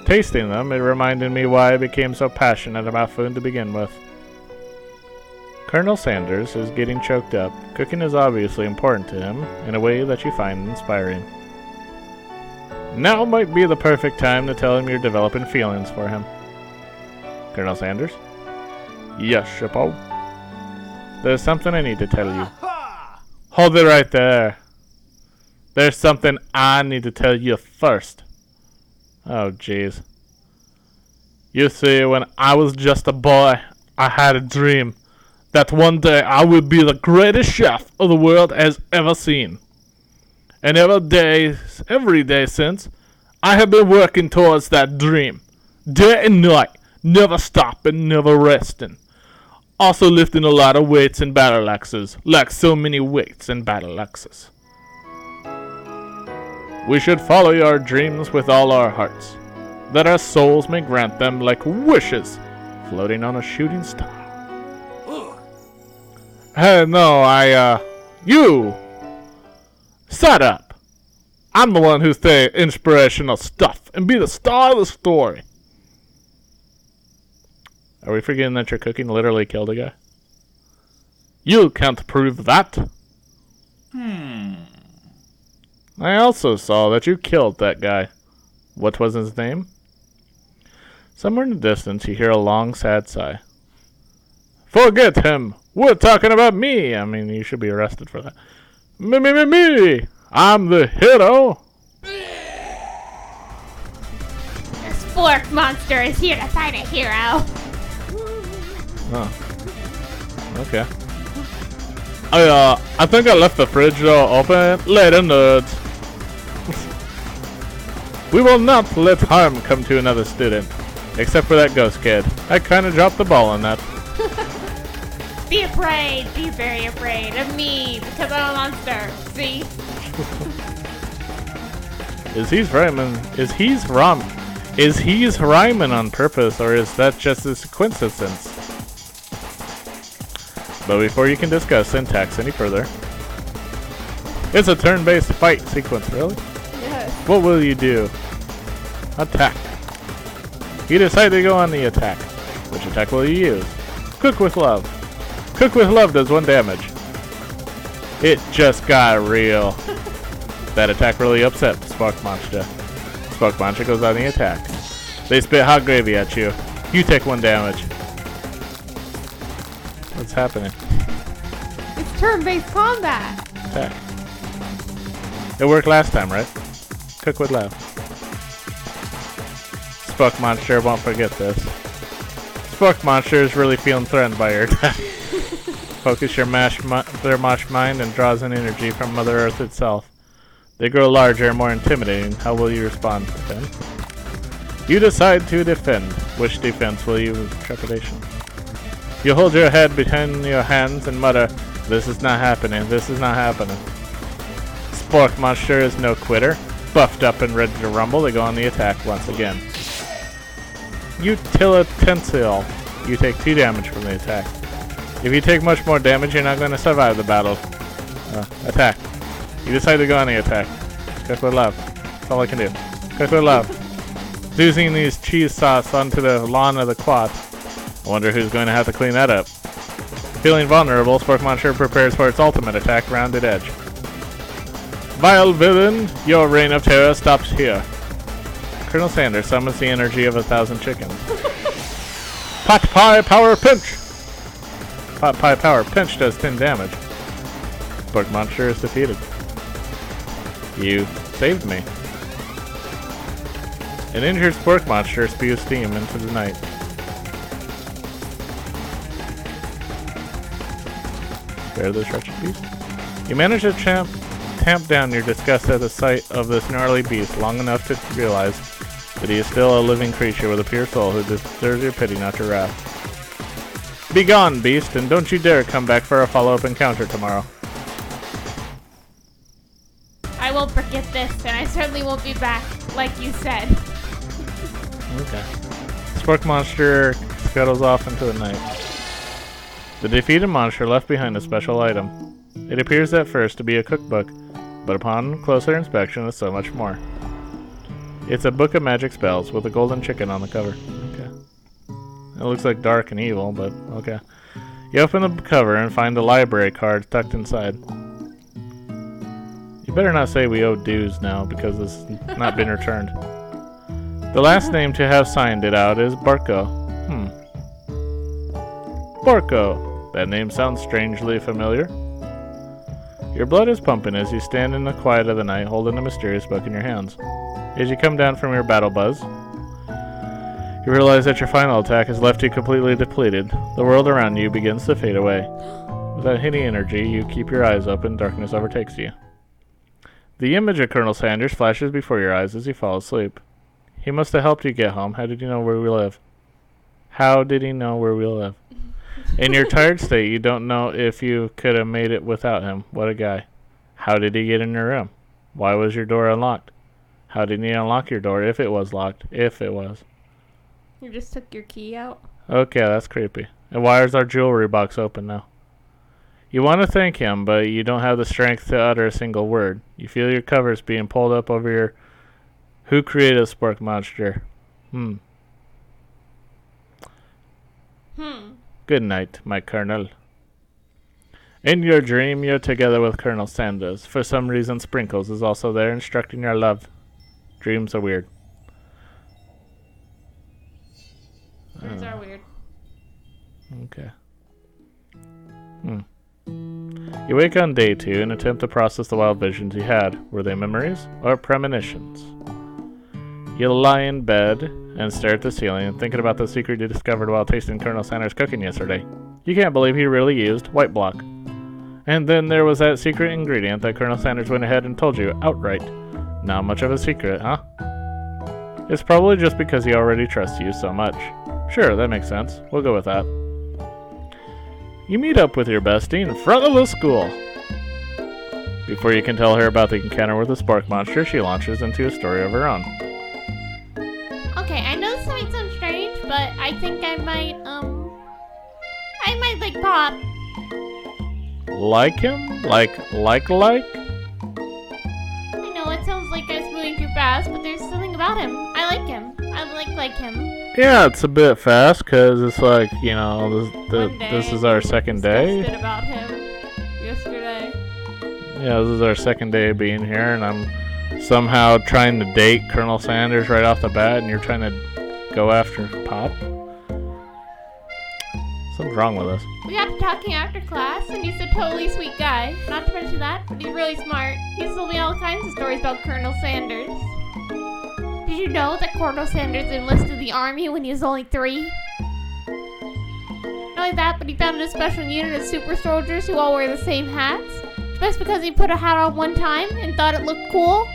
Tasting them, it reminded me why I became so passionate about food to begin with. Colonel Sanders is getting choked up. Cooking is obviously important to him in a way that you find inspiring. Now might be the perfect time to tell him you're developing feelings for him. Colonel Sanders? Yes, Shippo. There's something I need to tell you. Hold it right there. There's something I need to tell you first. Oh, jeez. You see, when I was just a boy, I had a dream that one day I would be the greatest chef the world has ever seen. And every day since, I have been working towards that dream. Day and night, never stopping, never resting. Also lifting a lot of weights and battle axes, like so many weights and battle axes. We should follow your dreams with all our hearts, that our souls may grant them like wishes, floating on a shooting star. Hey, no, you! Shut up! I'm the one who say inspirational stuff and be the star of the story. Are we forgetting that your cooking literally killed a guy? You can't prove that. I also saw that you killed that guy. What was his name? Somewhere in the distance, you hear a long, sad sigh. Forget him. We're talking about me. I mean, you should be arrested for that. Me. I'm the hero. The spork monster is here to fight a hero. Oh. Okay. I think I left the fridge door open. Later, nerds. We will not let harm come to another student. Except for that ghost kid. I kinda dropped the ball on that. Be afraid. Be very afraid of me because I'm a monster. See? Is he's rhyming on purpose, or is that just a coincidence? But before you can discuss syntax any further, it's a turn-based fight sequence, really? Yes. What will you do? Attack. You decide to go on the attack. Which attack will you use? Cook with love. Cook with love does 1 damage. It just got real. That attack really upset Spark Monster. Spark Monster goes on the attack. They spit hot gravy at you. You take 1 damage. What's happening? It's turn-based combat. Attack. It worked last time, right? Cook with love. Spark Monster won't forget this. Spark Monster is really feeling threatened by your attack. Focus their mashed mind and draws in energy from Mother Earth itself. They grow larger and more intimidating. How will you respond? Defend? You decide to defend. Which defense will you use? Trepidation. You hold your head between your hands and mutter, "This is not happening, this is not happening." Spork Monster is no quitter. Buffed up and ready to rumble, they go on the attack once again. Utilitential. You take 2 damage from the attack. If you take much more damage, you're not going to survive the battle. Attack. You decide to go on the attack. Cook with love. That's all I can do. Cook with love. Oozing these cheese sauce onto the lawn of the quad. I wonder who's going to have to clean that up. Feeling vulnerable, Spork Monster prepares for its ultimate attack, Rounded Edge. Vile villain, your reign of terror stops here. Colonel Sanders summons the energy of 1,000 chickens. Pot Pie Power Pinch! Pot Pie Power Pinch does 10 damage. Spork Monster is defeated. You saved me. An injured Spork Monster spews steam into the night. Spare this wretched beast. You manage to tamp down your disgust at the sight of this gnarly beast long enough to realize that he is still a living creature with a pure soul who deserves your pity, not your wrath. Be gone, beast, and don't you dare come back for a follow-up encounter tomorrow. I won't forget this, and I certainly won't be back, like you said. Okay. Spork Monster scuttles off into the night. The defeated monster left behind a special item. It appears at first to be a cookbook, but upon closer inspection it's so much more. It's a book of magic spells with a golden chicken on the cover. Okay. It looks like dark and evil, but okay. You open the cover and find the library card tucked inside. You better not say we owe dues now because it's not been returned. The last name to have signed it out is Barco. Sporko. That name sounds strangely familiar. Your blood is pumping as you stand in the quiet of the night holding a mysterious book in your hands. As you come down from your battle buzz, you realize that your final attack has left you completely depleted. The world around you begins to fade away. Without any energy, you keep your eyes open, darkness overtakes you. The image of Colonel Sanders flashes before your eyes as you fall asleep. He must have helped you get home. How did you know where we live? How did he know where we live? In your tired state, you don't know if you could have made it without him. What a guy. How did he get in your room? Why was your door unlocked? How did he unlock your door if it was locked? If it was. You just took your key out? Okay, that's creepy. And why is our jewelry box open now? You want to thank him, but you don't have the strength to utter a single word. You feel your covers being pulled up over your... Who created a spork monster? Good night, my Colonel. In your dream, you're together with Colonel Sanders. For some reason, Sprinkles is also there, instructing your love. Dreams are weird. Dreams are weird. Okay. You wake on day 2 and attempt to process the wild visions you had. Were they memories or premonitions? You lie in bed and stare at the ceiling and thinking about the secret you discovered while tasting Colonel Sanders' cooking yesterday. You can't believe he really used white block. And then there was that secret ingredient that Colonel Sanders went ahead and told you outright. Not much of a secret, huh? It's probably just because he already trusts you so much. Sure, that makes sense. We'll go with that. You meet up with your bestie in front of the school. Before you can tell her about the encounter with the spark monster, she launches into a story of her own. Okay, I know this might sound strange, but I think I might like Pop. Like him? Like? I know it sounds like I was moving too fast, but there's something about him. I like him. I like him. Yeah, it's a bit fast, because it's like, you know, One day, this is our second day. discussed it about him yesterday. Yeah, this is our second day of being here, and I'm somehow trying to date Colonel Sanders right off the bat, and you're trying to go after Pop? Something's wrong with us. We got to talking after class, and he's a totally sweet guy. Not to mention that, but he's really smart. He's told me all kinds of stories about Colonel Sanders. Did you know that Colonel Sanders enlisted the army when he was only 3? Not only that, but he founded a special unit of super soldiers who all wear the same hats. Just because he put a hat on one time and thought it looked cool.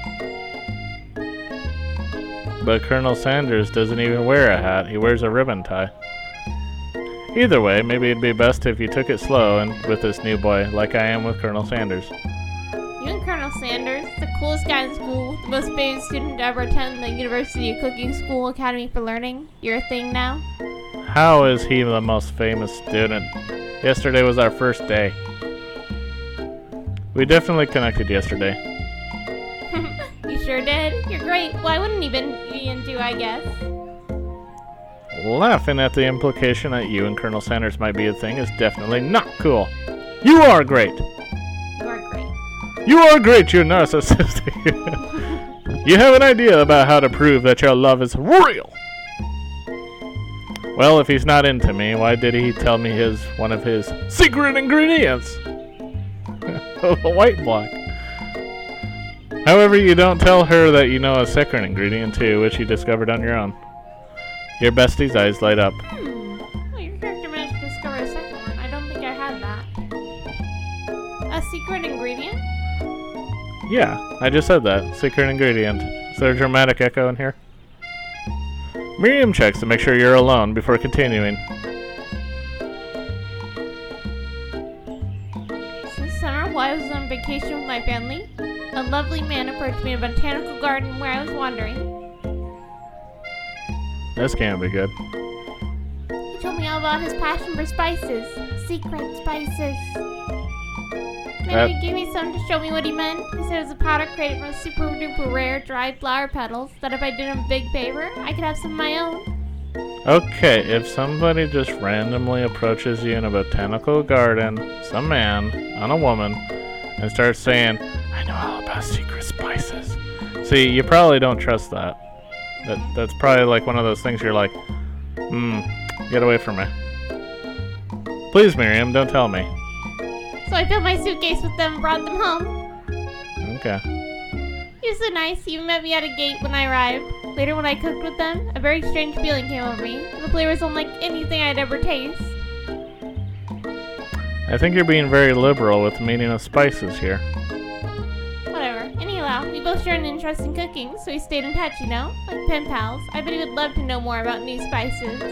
But Colonel Sanders doesn't even wear a hat. He wears a ribbon tie. Either way, maybe it'd be best if you took it slow and with this new boy, like I am with Colonel Sanders. You and Colonel Sanders, the coolest guy in school, the most famous student to ever attend the University of Cooking School Academy for Learning. You're a thing now? How is he the most famous student? Yesterday was our first day. We definitely connected yesterday. You sure did? You're great. Why wouldn't he be into, I guess? Laughing at the implication that you and Colonel Sanders might be a thing is definitely not cool. You are great. You are great. You are great, you narcissistic. You have an idea about how to prove that your love is real. Well, if he's not into me, why did he tell me one of his secret ingredients? A white block. However, you don't tell her that you know a secret ingredient too, which you discovered on your own. Your bestie's eyes light up. Well, your character managed to discover a second one. I don't think I had that. A secret ingredient? Yeah, I just said that. Secret ingredient. Is there a dramatic echo in here? Miriam checks to make sure you're alone before continuing. This summer, while I was on vacation with my family, a lovely man approached me in a botanical garden where I was wandering. This can't be good. He told me all about his passion for spices. Secret spices. Maybe he gave me some to show me what he meant. He said it was a powder created from super duper rare dried flower petals that if I did him a big favor, I could have some of my own. Okay, if somebody just randomly approaches you in a botanical garden, some man on a woman, and starts saying, I know all about secret spices. See, you probably don't trust that. That's probably like one of those things you're like, get away from me. Please, Miriam, don't tell me. So I filled my suitcase with them and brought them home. Okay. He was so nice. He even met me at a gate when I arrived. Later, when I cooked with them, a very strange feeling came over me. The flavor was unlike anything I'd ever tasted. I think you're being very liberal with the meaning of spices here. Whatever. Anyhow, we both share an interest in cooking, so we stayed in touch, you know? Like pen pals. I bet he would love to know more about new spices.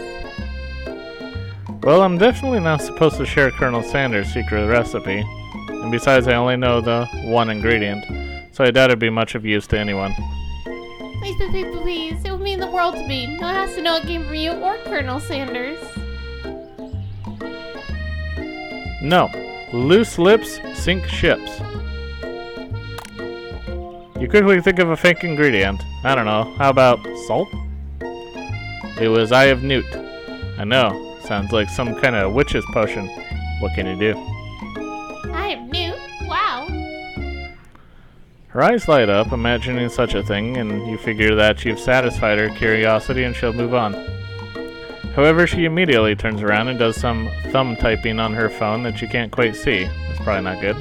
Well, I'm definitely not supposed to share Colonel Sanders' secret recipe. And besides, I only know the one ingredient, so I doubt it'd be much of use to anyone. Please, please, please, please. It would mean the world to me. No one has to know it came from you or Colonel Sanders. No. Loose lips sink ships. You quickly think of a fake ingredient. I don't know. How about salt? It was Eye of Newt. I know. Sounds like some kind of witch's potion. What can you do? Eye of Newt? Wow. Her eyes light up, imagining such a thing, and you figure that you've satisfied her curiosity and she'll move on. However, she immediately turns around and does some thumb typing on her phone that you can't quite see. That's probably not good.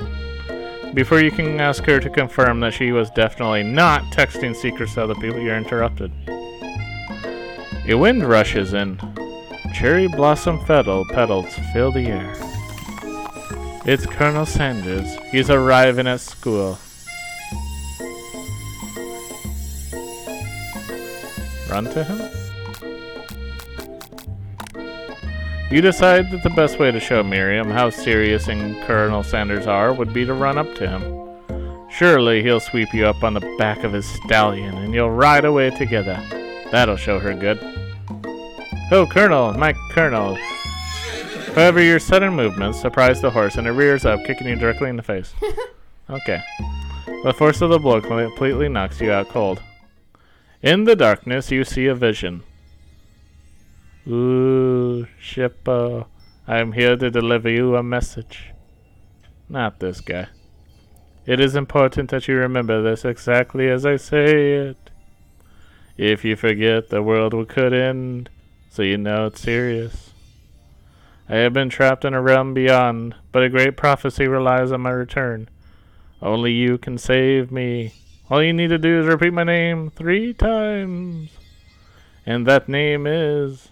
Before you can ask her to confirm that she was definitely not texting secrets to other people, you're interrupted. A wind rushes in. Cherry blossom petals fill the air. It's Colonel Sanders. He's arriving at school. Run to him? You decide that the best way to show Miriam how serious Colonel Sanders are would be to run up to him. Surely he'll sweep you up on the back of his stallion and you'll ride away together. That'll show her good. Oh, Colonel, my Colonel. However, your sudden movements surprise the horse and it rears up, kicking you directly in the face. Okay. The force of the blow completely knocks you out cold. In the darkness, you see a vision. Ooh, Shippo, I'm here to deliver you a message. Not this guy. It is important that you remember this exactly as I say it. If you forget, the world could end, so you know it's serious. I have been trapped in a realm beyond, but a great prophecy relies on my return. Only you can save me. All you need to do is repeat my name 3 times. And that name is...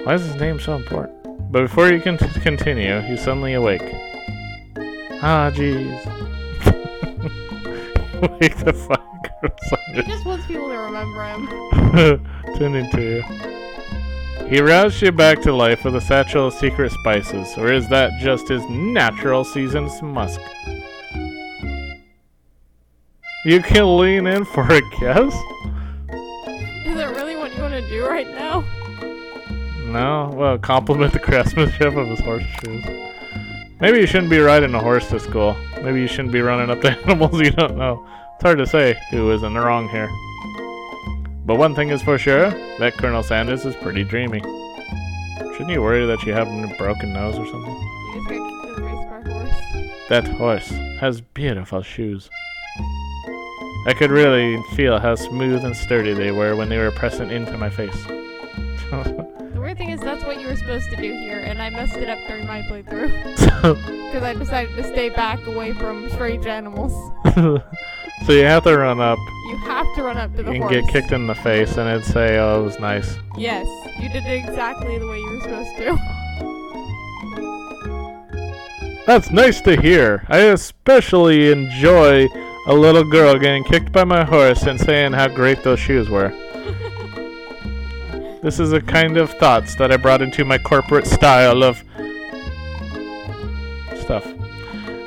Why is his name so important? But before you can continue, you suddenly awake. Ah, jeez. Wake the fuck up. He just wants people to remember him. Tending to you. He roused you back to life with a satchel of secret spices, or is that just his natural seasoned musk? You can lean in for a guess? Is that really what you want to do right now? No? Well, compliment the craftsmanship of his horseshoes. Maybe you shouldn't be riding a horse to school. Maybe you shouldn't be running up to animals you don't know. It's hard to say who is in the wrong here. But one thing is for sure, that Colonel Sanders is pretty dreamy. Shouldn't you worry that you have a broken nose or something? You just got kicked in the face by a horse. That horse has beautiful shoes. I could really feel how smooth and sturdy they were when they were pressing into my face. The weird thing is that's what you were supposed to do here, and I messed it up during my playthrough. Because I decided to stay back away from strange animals. So you have to run up. You have to run up to the and horse. get kicked in the face and it'd say, oh, it was nice. Yes, you did it exactly the way you were supposed to. That's nice to hear. I especially enjoy a little girl getting kicked by my horse and saying how great those shoes were. This is the kind of thoughts that I brought into my corporate style of stuff.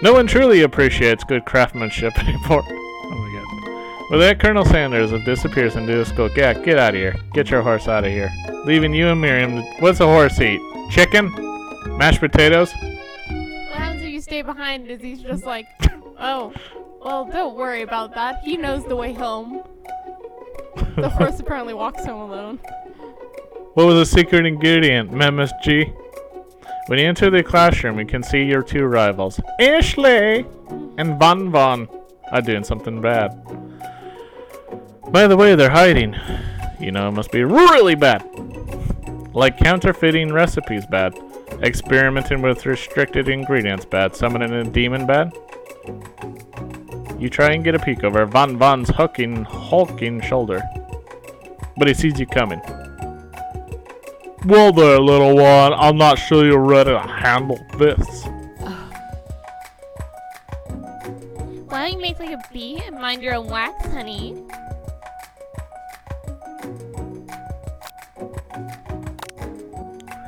No one truly appreciates good craftsmanship anymore. Oh my god. Well, that Colonel Sanders disappears into the school. Yeah, get out of here. Get your horse out of here. Leaving you and Miriam. What's a horse eat? Chicken? Mashed potatoes? What happens if you stay behind? Is he's just like, oh, well, don't worry about that. He knows the way home. The horse apparently walks home alone. What was the secret ingredient, MSG? When you enter the classroom, you can see your 2 rivals, Ashley and Bon Bon, are doing something bad. By the way, they're hiding. You know it must be really bad. Like counterfeiting recipes bad. Experimenting with restricted ingredients bad. Summoning a demon bad. You try and get a peek over Von Von's hulking shoulder. But he sees you coming. Well there, little one. I'm not sure you're ready to handle this. Why don't you make like a bee and mind your own wax, honey?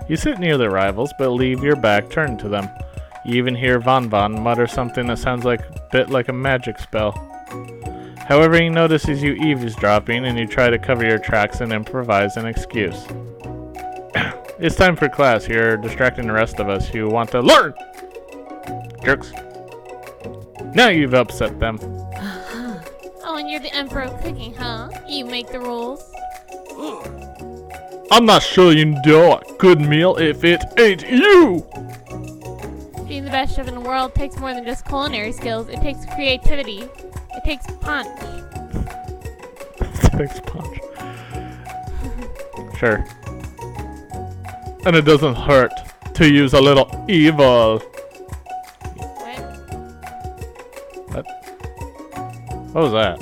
You sit near the rivals, but leave your back turned to them. You even hear Von Von mutter something that sounds like a bit like a magic spell. However, he notices you eavesdropping, and you try to cover your tracks and improvise an excuse. It's time for class. You're distracting the rest of us who want to learn! Jerks. Now you've upset them. Oh, and you're the emperor of cooking, huh? You make the rules. I'm not sure you do a good meal if it ain't you! Being the best chef in the world takes more than just culinary skills. It takes creativity. It takes punch. It takes punch. Sure. And it doesn't hurt to use a little evil. What? What was that?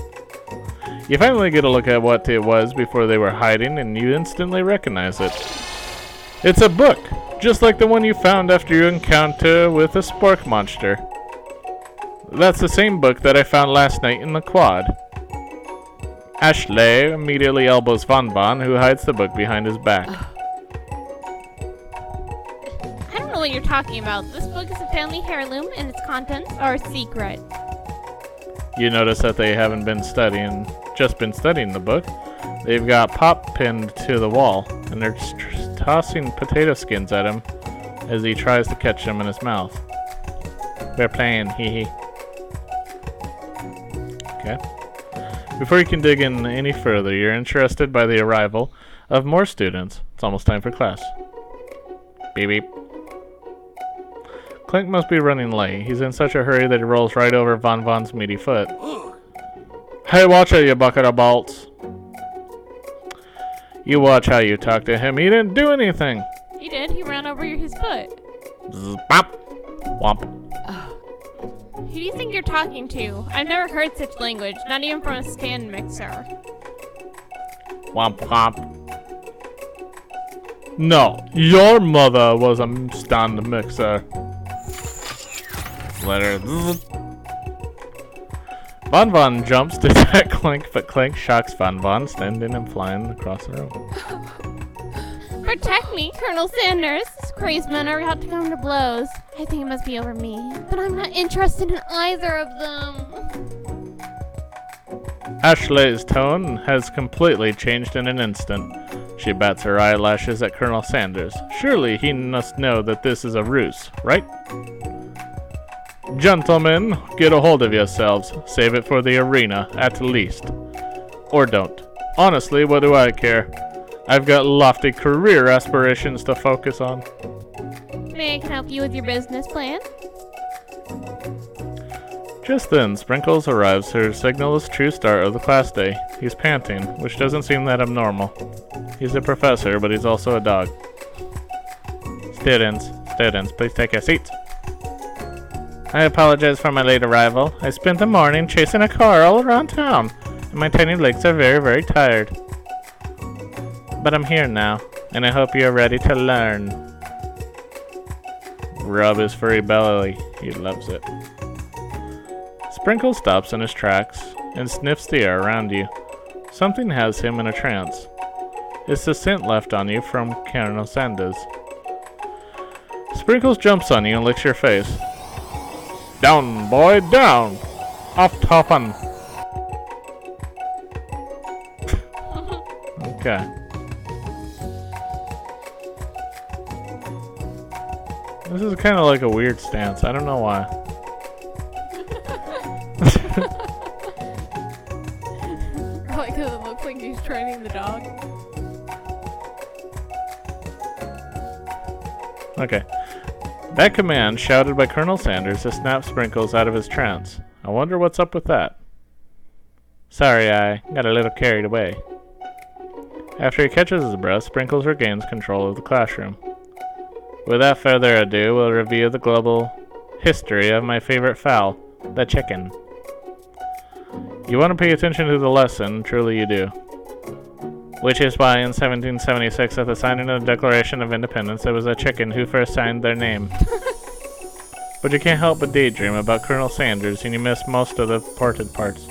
You finally get a look at what it was before they were hiding, and you instantly recognize it. It's a book, just like the one you found after your encounter with a spork monster. That's the same book that I found last night in the quad. Ashley immediately elbows Von Von, who hides the book behind his back. I don't know what you're talking about. This book is a family heirloom, and its contents are a secret. You notice that they haven't been just been studying the book. They've got Pop pinned to the wall, and they're tossing potato skins at him as he tries to catch them in his mouth. We're playing, hee hee. Okay. Before you can dig in any further, you're interested by the arrival of more students. It's almost time for class. Beep beep. Clink must be running late. He's in such a hurry that he rolls right over Von Von's meaty foot. Hey, watch it, you bucket of bolts. You watch how you talk to him. He didn't do anything. He did. He ran over his foot. Zzz, bop. Womp. Who do you think you're talking to? I've never heard such language, not even from a stand mixer. Womp womp. No, your mother was a stand mixer. Let her. Von Von jumps to attack Clink, but Clink shocks Von Von, standing and flying across the room. Protect me, Colonel Sanders. These crazed men are about to come to blows. I think it must be over me, but I'm not interested in either of them. Ashley's tone has completely changed in an instant. She bats her eyelashes at Colonel Sanders. Surely he must know that this is a ruse, right? Gentlemen, get a hold of yourselves. Save it for the arena, at least. Or don't. Honestly, what do I care? I've got lofty career aspirations to focus on. Maybe I can help you with your business plan? Just then, Sprinkles arrives to signal his true start of the class day. He's panting, which doesn't seem that abnormal. He's a professor, but he's also a dog. Students, please take your seats. I apologize for my late arrival. I spent the morning chasing a car all around town, and my tiny legs are very, very tired. But I'm here now, and I hope you're ready to learn. Rub his furry belly. He loves it. Sprinkle stops in his tracks and sniffs the air around you. Something has him in a trance. It's the scent left on you from Colonel Sanders. Sprinkles jumps on you and licks your face. Down, boy, down! Off toppin'. Okay. This is kind of like a weird stance. I don't know why. Probably because it looks like he's training the dog. Okay. That command, shouted by Colonel Sanders, to snap Sprinkles out of his trance. I wonder what's up with that. Sorry, I got a little carried away. After he catches his breath, Sprinkles regains control of the classroom. Without further ado, we'll review the global history of my favorite fowl, the chicken. You want to pay attention to the lesson, truly you do. Which is why in 1776, at the signing of the Declaration of Independence, it was a chicken who first signed their name. But you can't help but daydream about Colonel Sanders, and you miss most of the important parts.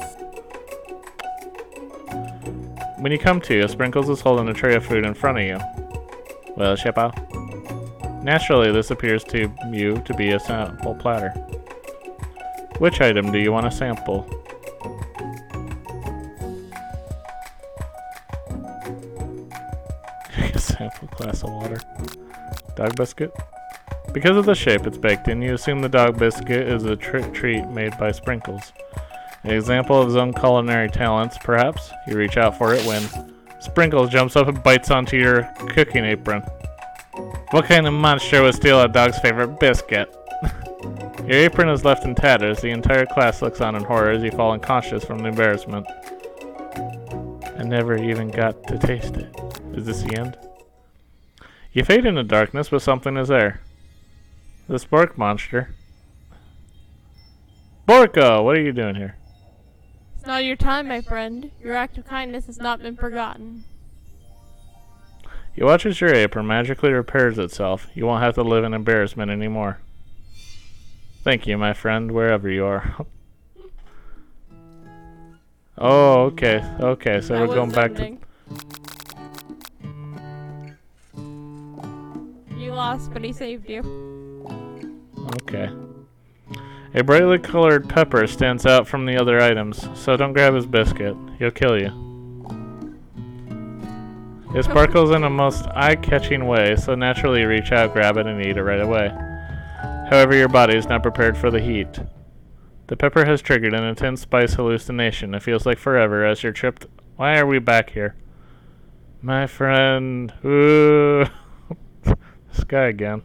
When you come to, Sprinkles is holding a tray of food in front of you. Well, Shippo? Naturally, this appears to you to be a sample platter. Which item do you want to sample? A sample glass of water. Dog biscuit? Because of the shape it's baked in, you assume the dog biscuit is a treat made by Sprinkles. An example of his own culinary talents, perhaps? You reach out for it when Sprinkles jumps up and bites onto your cooking apron. What kind of monster would steal a dog's favorite biscuit? Your apron is left in tatters. The entire class looks on in horror as you fall unconscious from the embarrassment. I never even got to taste it. Is this the end? You fade into darkness, but something is there. The Spork monster. Borko, what are you doing here? It's not your time, my friend. Your act of kindness has not been forgotten. You watch as your apron magically repairs itself. You won't have to live in embarrassment anymore. Thank you, my friend, wherever you are. Oh, okay. Okay, so That we're going was back to... ending. You lost, but he saved you. Okay. A brightly colored pepper stands out from the other items, so don't grab his biscuit. He'll kill you. It sparkles in a most eye-catching way, so naturally you reach out, grab it, and eat it right away. However, your body is not prepared for the heat. The pepper has triggered an intense spice hallucination. It feels like forever as you're tripped. Why are we back here? My friend. Ooh. This guy again.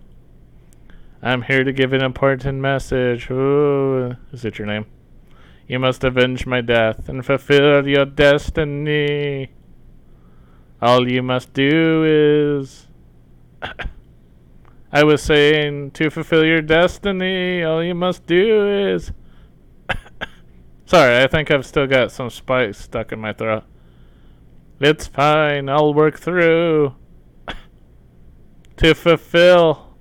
I'm here to give an important message. Ooh. Is it your name? You must avenge my death and fulfill your destiny. All you must do is... I was saying, to fulfill your destiny, all you must do is... Sorry, I think I've still got some spice stuck in my throat. It's fine, I'll work through. To fulfill...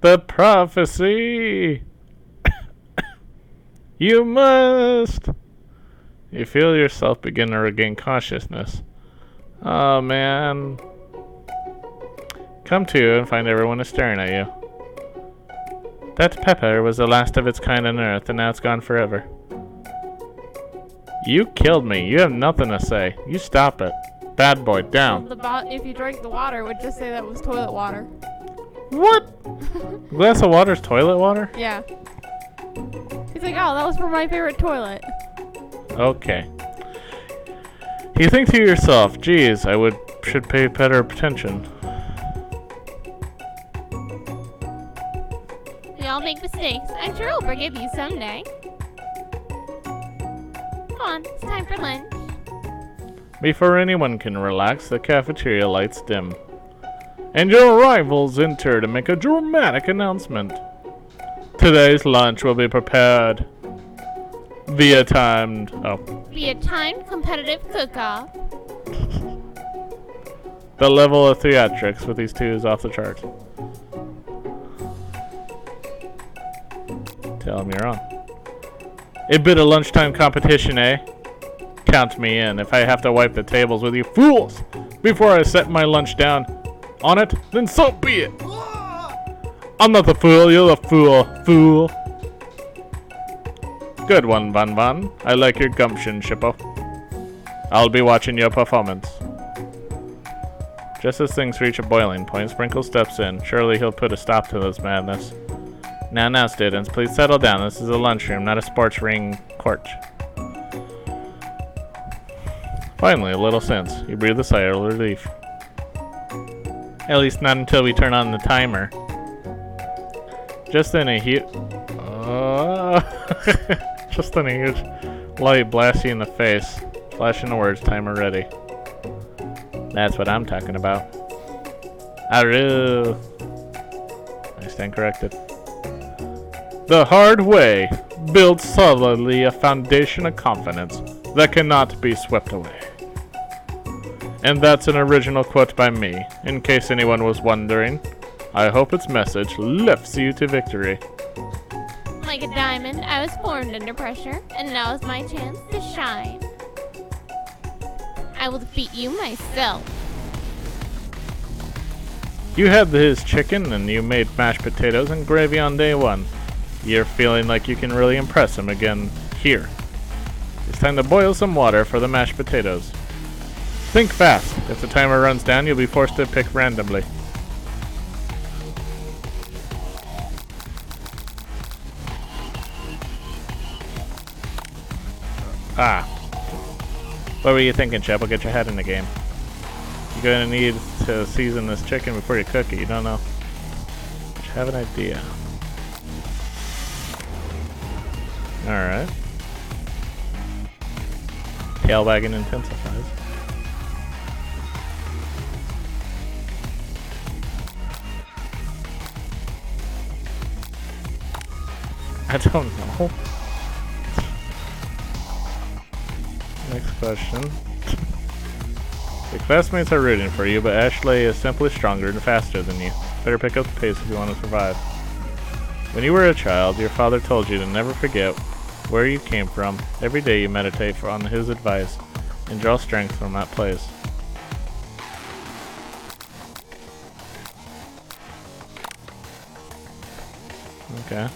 the prophecy. You must... You feel yourself begin to regain consciousness. Oh, man. Come to and find everyone is staring at you. That pepper was the last of its kind on Earth, and now it's gone forever. You killed me. You have nothing to say. You stop it. Bad boy, down. Well, if you drank the water, it would just say that was toilet water. What? A glass of water is toilet water? Yeah. He's like, oh, that was from my favorite toilet. Okay. You think to yourself, geez, should pay better attention. We all make mistakes. I'm sure I'll forgive you someday. Come on, it's time for lunch. Before anyone can relax, the cafeteria lights dim. And your arrivals enter to make a dramatic announcement. Today's lunch will be prepared via timed competitive cook-off. The level of theatrics with these two is off the charts. Tell them you're on. A bit of lunchtime competition, eh? Count me in. If I have to wipe the tables with you fools before I set my lunch down on it, then so be it. I'm not the fool, you're the fool. Good one, Van Van. I like your gumption, Shippo. I'll be watching your performance. Just as things reach a boiling point, Sprinkle steps in. Surely he'll put a stop to this madness. Now, students, please settle down. This is a lunchroom, not a sports ring court. Finally, a little sense. You breathe a sigh of relief. At least not until we turn on the timer. Just then a huge light blasts you in the face, flashing the words, timer ready. That's what I'm talking about. Aru. I stand corrected. The hard way builds solidly a foundation of confidence that cannot be swept away. And that's an original quote by me, in case anyone was wondering. I hope its message lifts you to victory. Like a diamond, I was formed under pressure, and now is my chance to shine. I will defeat you myself. You had his chicken, and you made mashed potatoes and gravy on day one. You're feeling like you can really impress him again here. It's time to boil some water for the mashed potatoes. Think fast. If the timer runs down, you'll be forced to pick randomly. Ah. What were you thinking, Chip? We'll get your head in the game. You're gonna need to season this chicken before you cook it. You don't know. But you have an idea. Alright. Tail wagging intensifies. I don't know. Next question. Your classmates are rooting for you, but Ashley is simply stronger and faster than you. Better pick up the pace if you want to survive. When you were a child, your father told you to never forget where you came from. Every day you meditate on his advice and draw strength from that place. Okay.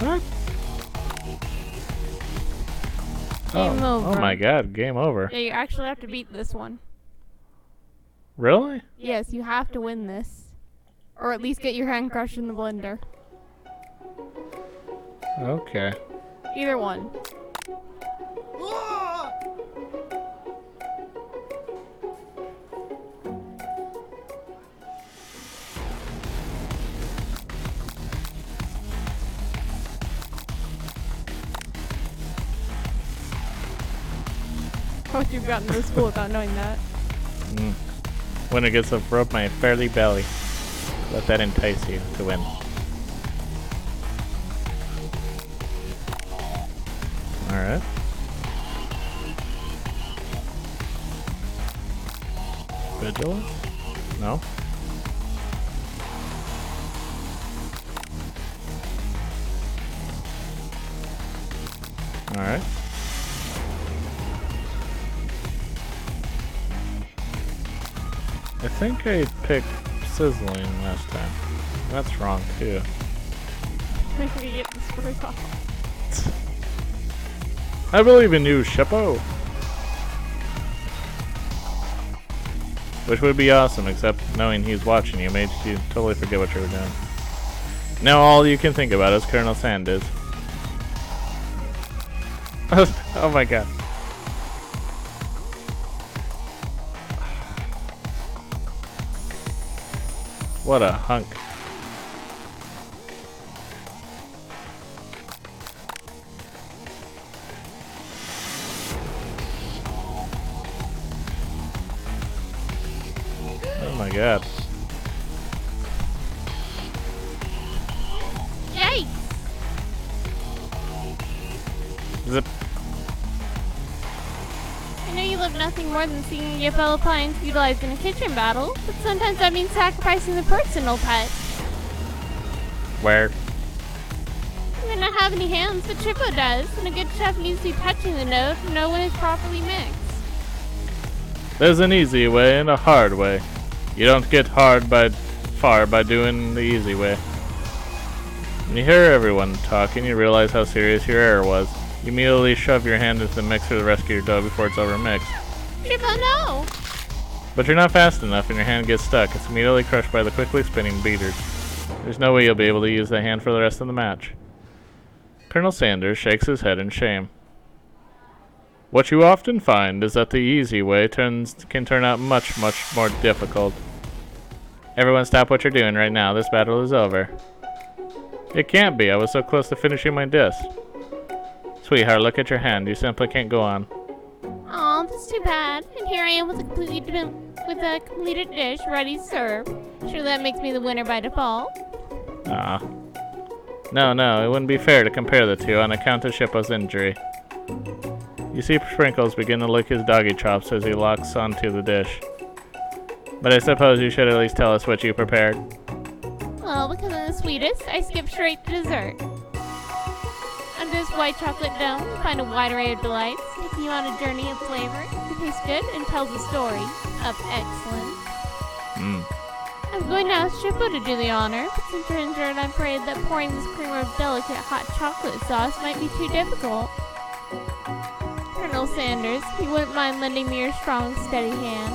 What? Game over. Oh my god, game over. Yeah, you actually have to beat this one. Really? Yes, you have to win this. Or at least get your hand crushed in the blender. Okay. Either one. How would you have gotten to school without knowing that? When it gets up rub my fairly belly. Let that entice you to win. Alright. Vigilance? No? Alright. I think I picked sizzling last time. That's wrong too. Make me get this first off. I believe in you, Sheppo. Which would be awesome, except knowing he's watching you made you totally forget what you were doing. Now all you can think about is Colonel Sanders. Oh my god. What a hunk. Oh my god. Yikes! Zip. I know you love nothing more than seeing your fellow clients utilized in a kitchen battle, but sometimes that means sacrificing the personal touch. Where? You may not have any hands, but Chippo does, and a good chef needs to be touching the dough to know when it's properly mixed. There's an easy way and a hard way. You don't get far by doing the easy way. When you hear everyone talking, you realize how serious your error was. You immediately shove your hand into the mixer to rescue your dough before it's overmixed. Chippo, no! But you're not fast enough and your hand gets stuck. It's immediately crushed by the quickly spinning beaters. There's no way you'll be able to use the hand for the rest of the match. Colonel Sanders shakes his head in shame. What you often find is that the easy way can turn out much more difficult. Everyone stop what you're doing right now. This battle is over. It can't be. I was so close to finishing my dish. Sweetheart, look at your hand. You simply can't go on. Aw, that's too bad. And here I am with a completed dish ready to serve. Surely that makes me the winner by default. Ah. No, it wouldn't be fair to compare the two on account of Shippo's injury. You see Sprinkles begin to lick his doggy chops as he locks onto the dish. But I suppose you should at least tell us what you prepared. Well, because I'm the sweetest, I skip straight to dessert. Under this white chocolate dome, you'll find a wide array of delights, taking you on a journey of flavor. It tastes good and tells a story of excellence. I'm going to ask Shippo to do the honor, but since you're injured, I'm afraid that pouring this cream of delicate hot chocolate sauce might be too difficult. Colonel Sanders, you wouldn't mind lending me your strong, steady hand?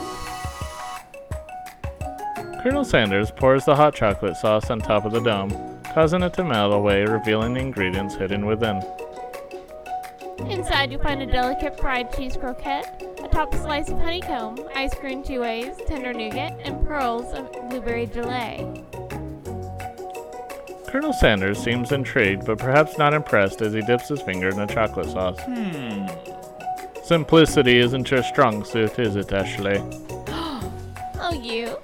Colonel Sanders pours the hot chocolate sauce on top of the dome, causing it to melt away, revealing the ingredients hidden within. Inside, you'll find a delicate fried cheese croquette, atop a slice of honeycomb, ice cream 2 ways, tender nougat, and pearls of blueberry gelée. Colonel Sanders seems intrigued, but perhaps not impressed as he dips his finger in the chocolate sauce. Simplicity isn't your strong suit, is it, Ashley? Oh, you?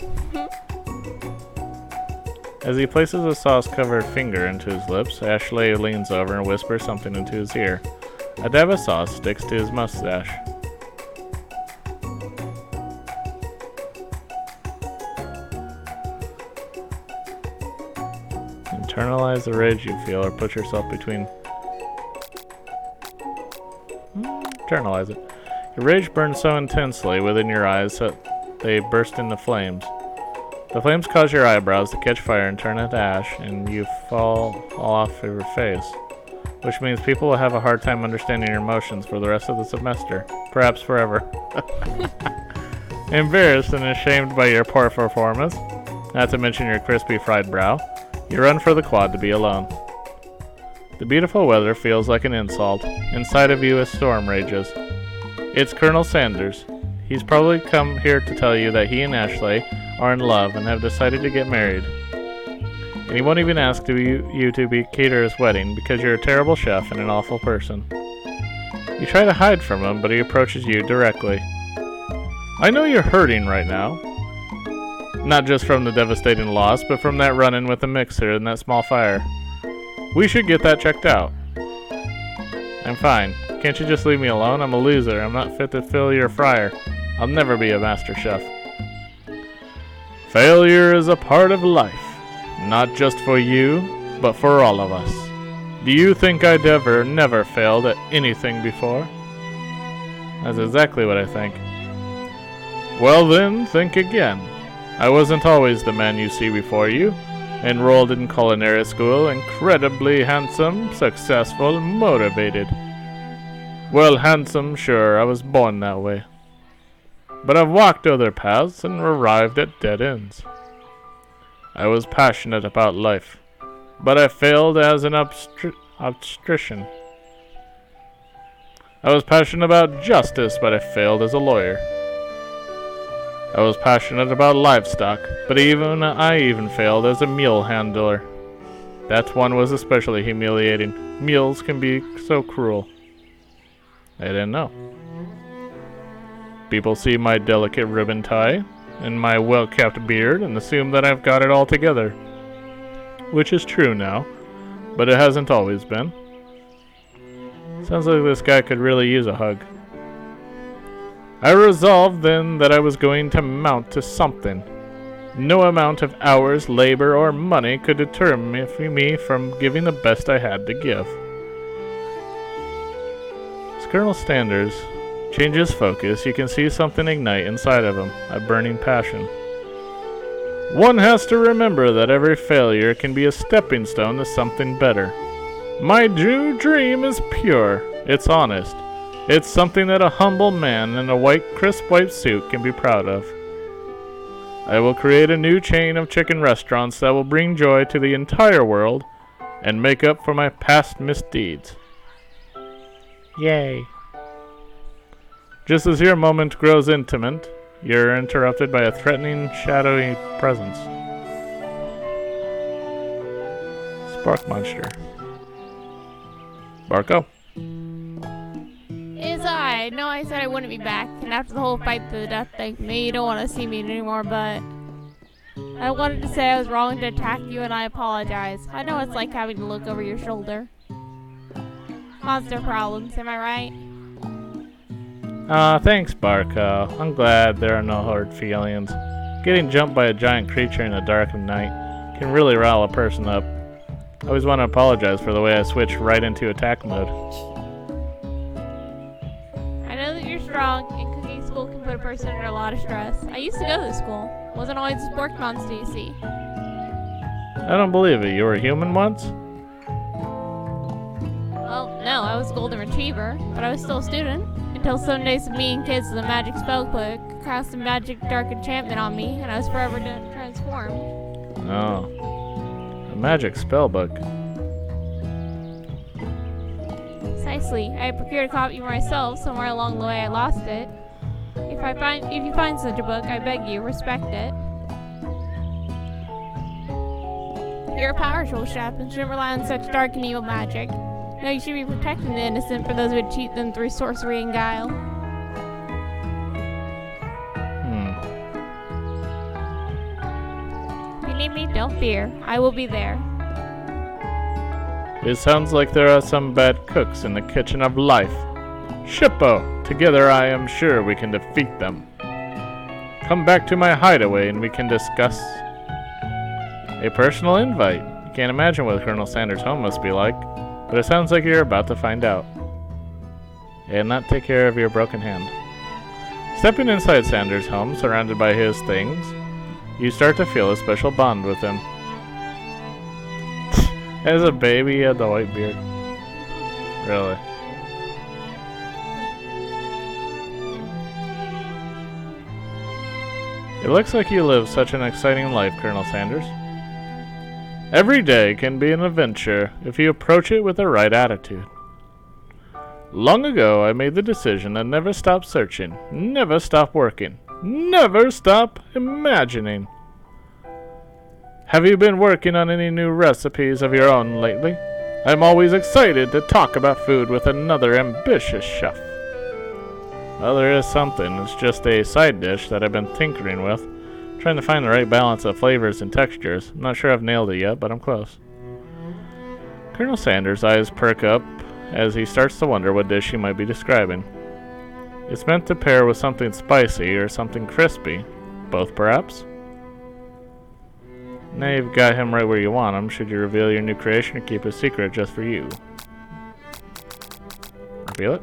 As he places a sauce-covered finger into his lips, Ashley leans over and whispers something into his ear. A dab of sauce sticks to his mustache. Internalize the rage you feel, or put yourself between. Internalize it. Your rage burns so intensely within your eyes that they burst into flames. The flames cause your eyebrows to catch fire and turn into ash, and you fall off of your face. Which means people will have a hard time understanding your emotions for the rest of the semester. Perhaps forever. Embarrassed and ashamed by your poor performance, not to mention your crispy fried brow, you run for the quad to be alone. The beautiful weather feels like an insult. Inside of you a storm rages. It's Colonel Sanders. He's probably come here to tell you that he and Ashley are in love and have decided to get married. And he won't even ask you to cater his wedding because you're a terrible chef and an awful person. You try to hide from him, but he approaches you directly. I know you're hurting right now. Not just from the devastating loss, but from that run-in with the mixer and that small fire. We should get that checked out. I'm fine. Can't you just leave me alone? I'm a loser. I'm not fit to fill your fryer. I'll never be a master chef. Failure is a part of life. Not just for you, but for all of us. Do you think I'd never failed at anything before? That's exactly what I think. Well then, think again. I wasn't always the man you see before you. Enrolled in culinary school, incredibly handsome, successful, motivated. Well, handsome, sure, I was born that way. But I've walked other paths and arrived at dead ends. I was passionate about life, but I failed as an obstetrician. I was passionate about justice, but I failed as a lawyer. I was passionate about livestock, but I even failed as a mule handler. That one was especially humiliating. Mules can be so cruel. I didn't know. People see my delicate ribbon tie and my well-kept beard and assume that I've got it all together. Which is true now, but it hasn't always been. Sounds like this guy could really use a hug. I resolved then that I was going to mount to something. No amount of hours, labor, or money could deter me from giving the best I had to give. As Colonel Sanders changes focus, you can see something ignite inside of him, a burning passion. One has to remember that every failure can be a stepping stone to something better. My new dream is pure. It's honest. It's something that a humble man in a crisp white suit can be proud of. I will create a new chain of chicken restaurants that will bring joy to the entire world and make up for my past misdeeds. Yay. Just as your moment grows intimate, you're interrupted by a threatening, shadowy presence. Bark monster. Barko. It's I know I said I wouldn't be back, and after the whole fight to the death thing, maybe you don't want to see me anymore, but I wanted to say I was wrong to attack you, and I apologize. I know it's like having to look over your shoulder. Monster problems, am I right? Thanks, Barko. I'm glad there are no hard feelings. Getting jumped by a giant creature in the dark of night can really rile a person up. I always want to apologize for the way I switched right into attack mode. I know that you're strong, and cooking school can put a person under a lot of stress. I used to go to this school. Wasn't always a spork monster, you see. I don't believe it. You were a human once? Well, no, I was a golden retriever, but I was still a student. Until some days of me and kids with a magic spell book cast a magic dark enchantment on me, and I was forever transformed. Oh. A magic spell book. Precisely. I procured a copy for myself. Somewhere along the way I lost it. If you find such a book, I beg you, respect it. You're a powerful chef and shouldn't rely on such dark and evil magic. No, you should be protecting the innocent for those who would cheat them through sorcery and guile. If you need me, don't fear. I will be there. It sounds like there are some bad cooks in the kitchen of life. Shippo! Together I am sure we can defeat them. Come back to my hideaway and we can discuss. A personal invite. You can't imagine what Colonel Sanders' home must be like, but it sounds like you're about to find out. And not take care of your broken hand. Stepping inside Sanders' home, surrounded by his things, you start to feel a special bond with him. As a baby, he had the white beard. Really. It looks like you live such an exciting life, Colonel Sanders. Every day can be an adventure if you approach it with the right attitude. Long ago, I made the decision to never stop searching, never stop working, never stop imagining. Have you been working on any new recipes of your own lately? I'm always excited to talk about food with another ambitious chef. Well, there is something. It's just a side dish that I've been tinkering with, trying to find the right balance of flavors and textures. I'm not sure I've nailed it yet, but I'm close. Colonel Sanders' eyes perk up as he starts to wonder what dish he might be describing. It's meant to pair with something spicy or something crispy. Both, perhaps? Now you've got him right where you want him. Should you reveal your new creation or keep it secret just for you? Reveal it?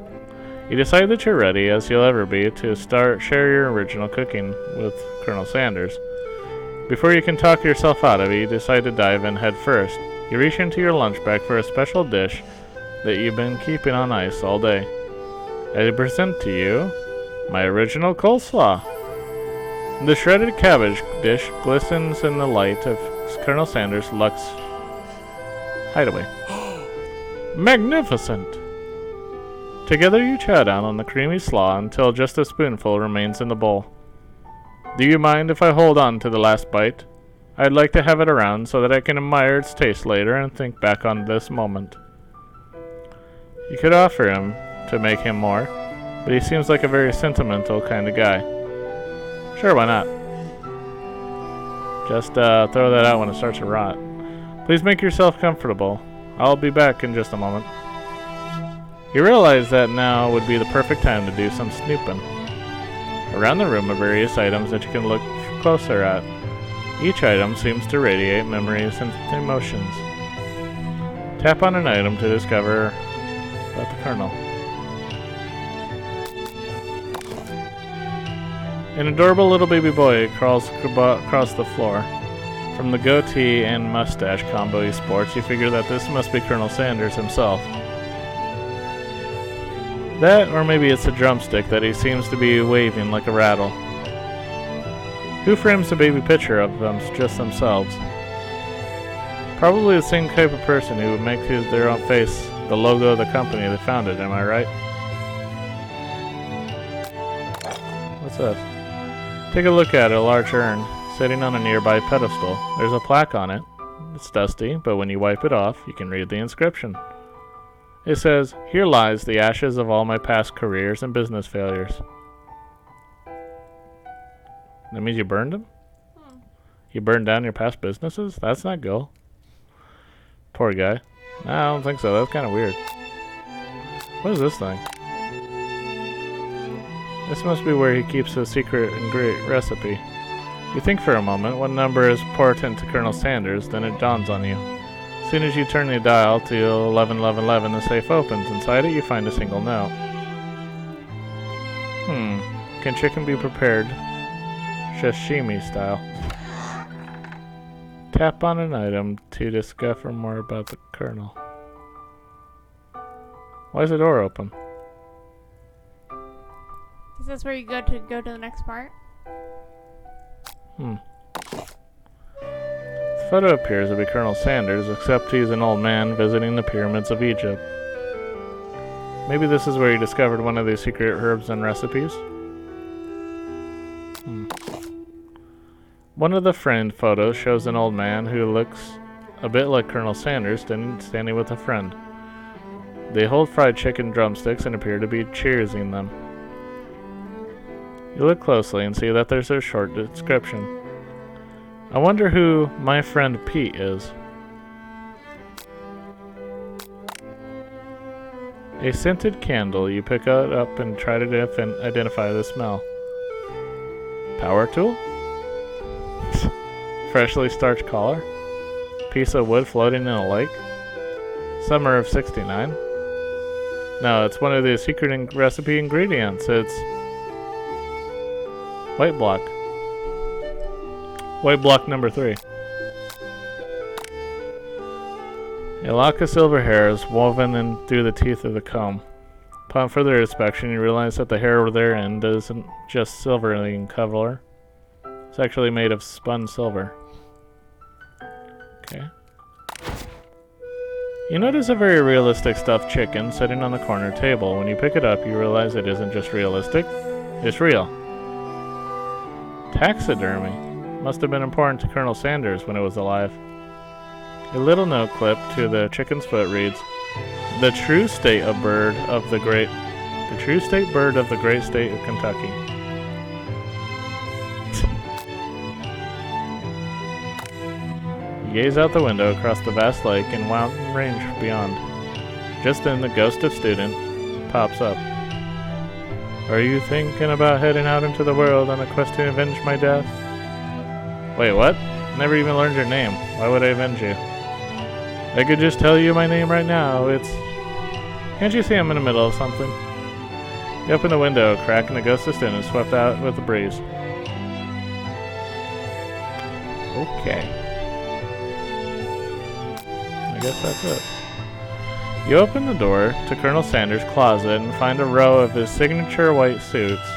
You decide that you're ready, as you'll ever be, to share your original cooking with Colonel Sanders. Before you can talk yourself out of it, you decide to dive in head first. You reach into your lunch bag for a special dish that you've been keeping on ice all day. I present to you my original coleslaw. The shredded cabbage dish glistens in the light of Colonel Sanders' luxe hideaway. Magnificent! Together you chow down on the creamy slaw until just a spoonful remains in the bowl. Do you mind if I hold on to the last bite? I'd like to have it around so that I can admire its taste later and think back on this moment. You could offer him to make him more, but he seems like a very sentimental kind of guy. Sure, why not? Just throw that out when it starts to rot. Please make yourself comfortable. I'll be back in just a moment. You realize that now would be the perfect time to do some snooping. Around the room are various items that you can look closer at. Each item seems to radiate memories and emotions. Tap on an item to discover about the Colonel. An adorable little baby boy crawls across the floor. From the goatee and mustache combo he sports, you figure that this must be Colonel Sanders himself. That, or maybe it's a drumstick that he seems to be waving like a rattle. Who frames a baby picture of them just themselves? Probably the same type of person who would make their own face the logo of the company that founded, am I right? What's this? Take a look at it, a large urn, sitting on a nearby pedestal. There's a plaque on it. It's dusty, but when you wipe it off, you can read the inscription. It says, "Here lies the ashes of all my past careers and business failures." That means you burned them? You burned down your past businesses? That's not cool. Poor guy. No, I don't think so. That's kind of weird. What is this thing? This must be where he keeps a secret and great recipe. You think for a moment what number is important to Colonel Sanders, then it dawns on you. As soon as you turn the dial to 111111, the safe opens. Inside it, you find a single note. Can chicken be prepared sashimi style? Tap on an item to discover more about the Colonel. Why is the door open? Is this where you go to the next part? The photo appears to be Colonel Sanders, except he's an old man visiting the pyramids of Egypt. Maybe this is where he discovered one of these secret herbs and recipes? One of the framed photos shows an old man who looks a bit like Colonel Sanders standing with a friend. They hold fried chicken drumsticks and appear to be cheersing them. You look closely and see that there's a short description. I wonder who my friend Pete is. A scented candle. You pick it up and try to identify the smell. Power tool? Freshly starched collar? Piece of wood floating in a lake? Summer of '69? No, it's one of the secret recipe ingredients. It's white block. White block number 3. A lock of silver hair is woven in through the teeth of the comb. Upon further inspection, you realize that the hair therein isn't just silver in color. It's actually made of spun silver. Okay. You notice a very realistic stuffed chicken sitting on the corner table. When you pick it up, you realize it isn't just realistic, it's real. Taxidermy must have been important to Colonel Sanders when it was alive. A little note clip to the chicken's foot reads, "The true state bird of the great state of Kentucky." You gaze out the window across the vast lake and mountain range beyond. Just then, the ghost of student pops up. "Are you thinking about heading out into the world on a quest to avenge my death?" Wait, what? Never even learned your name. Why would I avenge you? I could just tell you my name right now. It's... Can't you see I'm in the middle of something? You open the window a crack and the ghost of student is swept out with the breeze. Okay. I guess that's it. You open the door to Colonel Sanders' closet and find a row of his signature white suits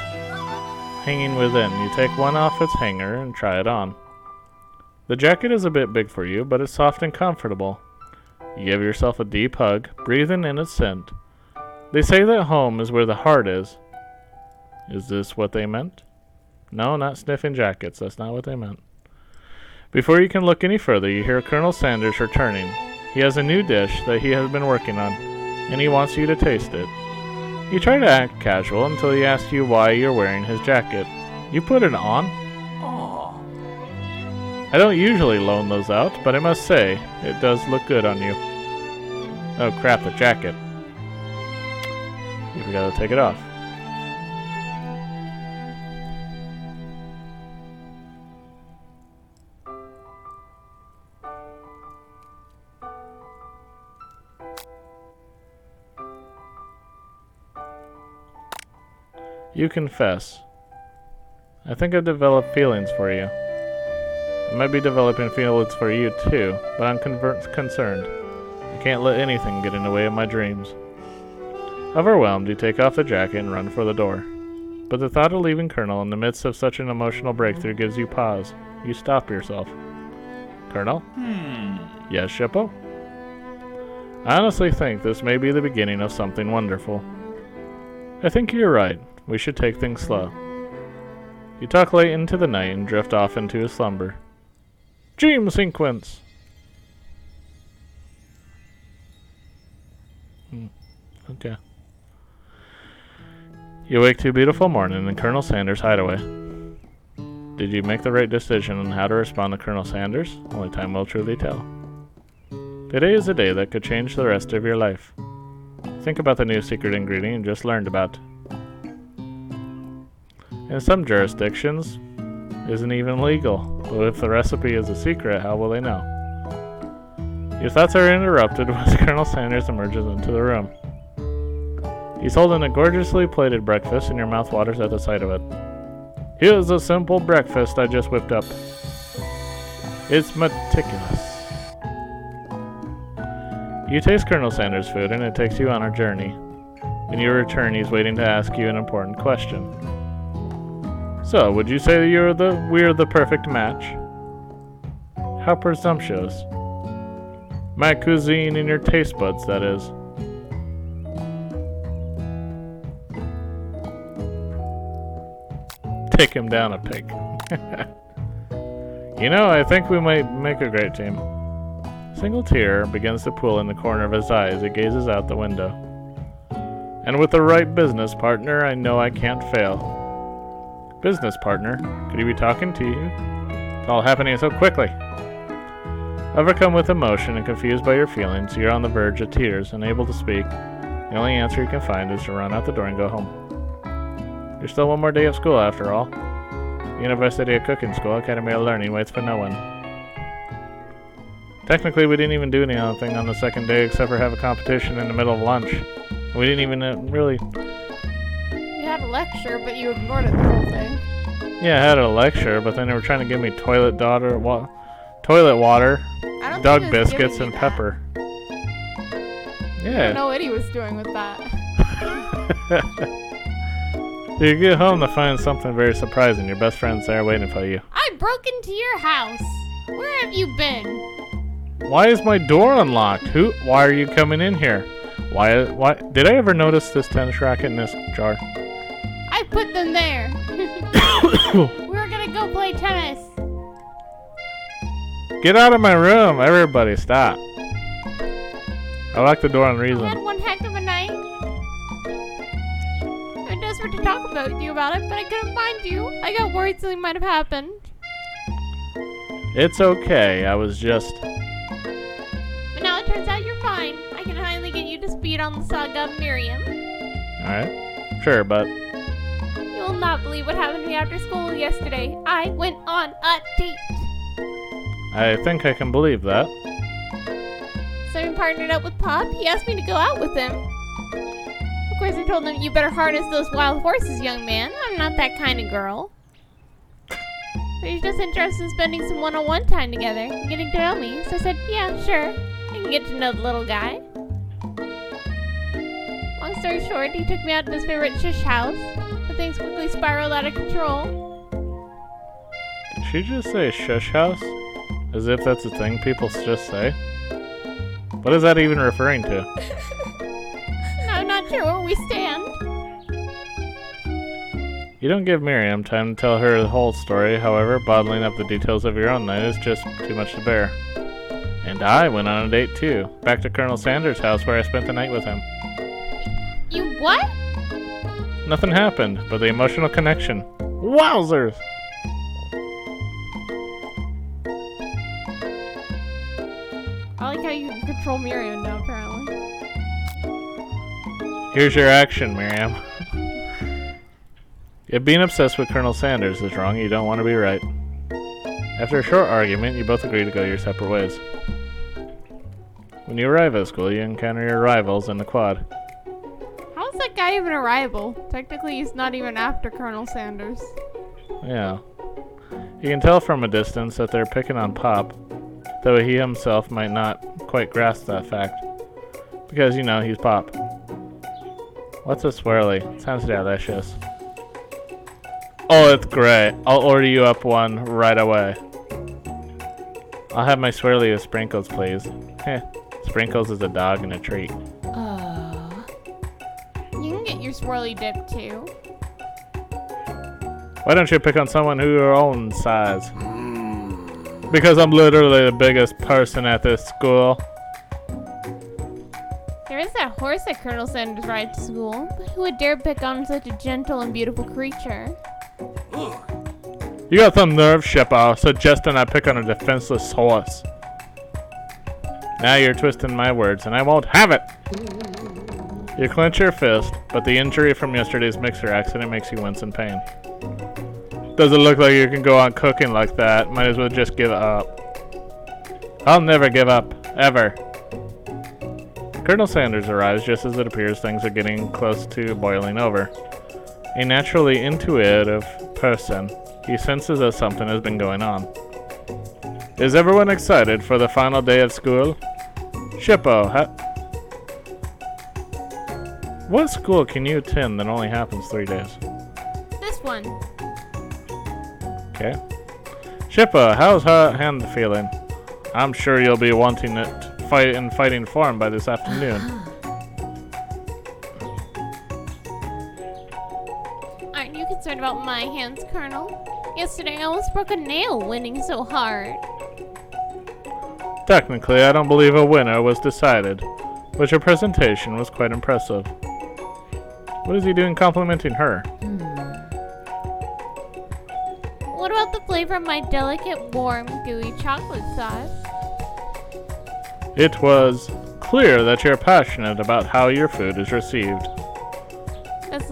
hanging within. You take one off its hanger and try it on. The jacket is a bit big for you, but it's soft and comfortable. You give yourself a deep hug, breathing in its scent. They say that home is where the heart is. Is this what they meant? No, not sniffing jackets. That's not what they meant. Before you can look any further, you hear Colonel Sanders returning. He has a new dish that he has been working on, and he wants you to taste it. You try to act casual until he asks you why you're wearing his jacket. You put it on? Aww. I don't usually loan those out, but I must say, it does look good on you. Oh crap, the jacket. You forgot to take it off. You confess. I think I've developed feelings for you. I might be developing feelings for you too, but I'm concerned. I can't let anything get in the way of my dreams. Overwhelmed, you take off the jacket and run for the door. But the thought of leaving Colonel in the midst of such an emotional breakthrough gives you pause. You stop yourself. Colonel? Yes, Shippo? I honestly think this may be the beginning of something wonderful. I think you're right. We should take things slow. You talk late into the night and drift off into a slumber. Dream sequence! Okay. You wake to a beautiful morning in Colonel Sanders' hideaway. Did you make the right decision on how to respond to Colonel Sanders? Only time will truly tell. Today is a day that could change the rest of your life. Think about the new secret ingredient you just learned about. In some jurisdictions, it isn't even legal, but if the recipe is a secret, how will they know? Your thoughts are interrupted as Colonel Sanders emerges into the room. He's holding a gorgeously plated breakfast and your mouth waters at the sight of it. Here's a simple breakfast I just whipped up. It's meticulous. You taste Colonel Sanders' food and it takes you on a journey. When you return, he's waiting to ask you an important question. So, would you say we're the perfect match? How presumptuous. My cuisine and your taste buds, that is. Take him down a peg. You know, I think we might make a great team. A single tear begins to pool in the corner of his eye as he gazes out the window. And with the right business partner, I know I can't fail. Business partner? Could he be talking to you? It's all happening so quickly. Overcome with emotion and confused by your feelings, you're on the verge of tears, unable to speak. The only answer you can find is to run out the door and go home. There's still one more day of school after all. The University of Cooking School Academy of Learning waits for no one. Technically, we didn't even do anything on the second day except for have a competition in the middle of lunch. We didn't even really... You had a lecture, but you ignored it the whole thing. Yeah, I had a lecture, but then they were trying to give me toilet water, I don't dog think he was biscuits, giving and you pepper. I don't Yeah. know what he was doing with that. You get home to find something very surprising. Your best friend's there waiting for you. I broke into your house. Where have you been? Why is my door unlocked? Why are you coming in here? Why did I ever notice this tennis racket in this jar? I put them there. We were gonna go play tennis. Get out of my room, everybody, stop. I locked the door on I reason. had one heck of a night. I'm desperate to talk about you about it, but I couldn't find you. I got worried something might have happened. It's okay, I was just... But now it turns out you're fine. I can finally get you to speed on the saga of Miriam. Alright, sure, but... You will not believe what happened to me after school yesterday. I went on a date. I think I can believe that. So I partnered up with Pop. He asked me to go out with him. Of course, I told him, you better harness those wild horses, young man. I'm not that kind of girl. But he's just interested in spending some one-on-one time together and getting to know me. So I said, yeah, sure. I can get to know the little guy. Long story short, he took me out to his favorite shish house. But things quickly spiraled out of control. Did she just say shush house? As if that's a thing people just say? What is that even referring to? I'm not sure where we stand. You don't give Miriam time to tell her the whole story, however, bottling up the details of your own night is just too much to bear. And I went on a date too, back to Colonel Sanders' house where I spent the night with him. You what? Nothing happened, but the emotional connection. Wowzers! I like how you can control Miriam now, apparently. Here's your action, Miriam. If being obsessed with Colonel Sanders is wrong, you don't want to be right. After a short argument, you both agree to go your separate ways. When you arrive at school, you encounter your rivals in the quad. How is that guy even a rival? Technically, he's not even after Colonel Sanders. Yeah. You can tell from a distance that they're picking on Pop, though he himself might not quite grasp that fact. Because, you know, he's Pop. What's a swirly? It sounds delicious. Oh, it's great. I'll order you up one right away. I'll have my swirly with sprinkles, please. Heh. Sprinkles is a dog and a treat. You can get your swirly dip too. Why don't you pick on someone who your own size? Because I'm literally the biggest person at this school. There is that horse that Colonel Sanders rides to school. Who would dare pick on such a gentle and beautiful creature? You got some nerve, Shippo, suggesting I pick on a defenseless horse. Now you're twisting my words, and I won't have it! You clench your fist, but the injury from yesterday's mixer accident makes you wince in pain. Doesn't look like you can go on cooking like that. Might as well just give up. I'll never give up. Ever. Colonel Sanders arrives just as it appears things are getting close to boiling over. A naturally intuitive person, he senses that something has been going on. Is everyone excited for the final day of school? Shippo, what school can you attend that only happens 3 days? This one. Okay. Shippo, how's her hand feeling? I'm sure you'll be wanting it in fighting form by this afternoon. Aren't you concerned about my hands, Colonel? Yesterday I almost broke a nail winning so hard. Technically, I don't believe a winner was decided, but your presentation was quite impressive. What is he doing complimenting her? What about the flavor of my delicate, warm, gooey chocolate sauce? It was clear that you're passionate about how your food is received. That's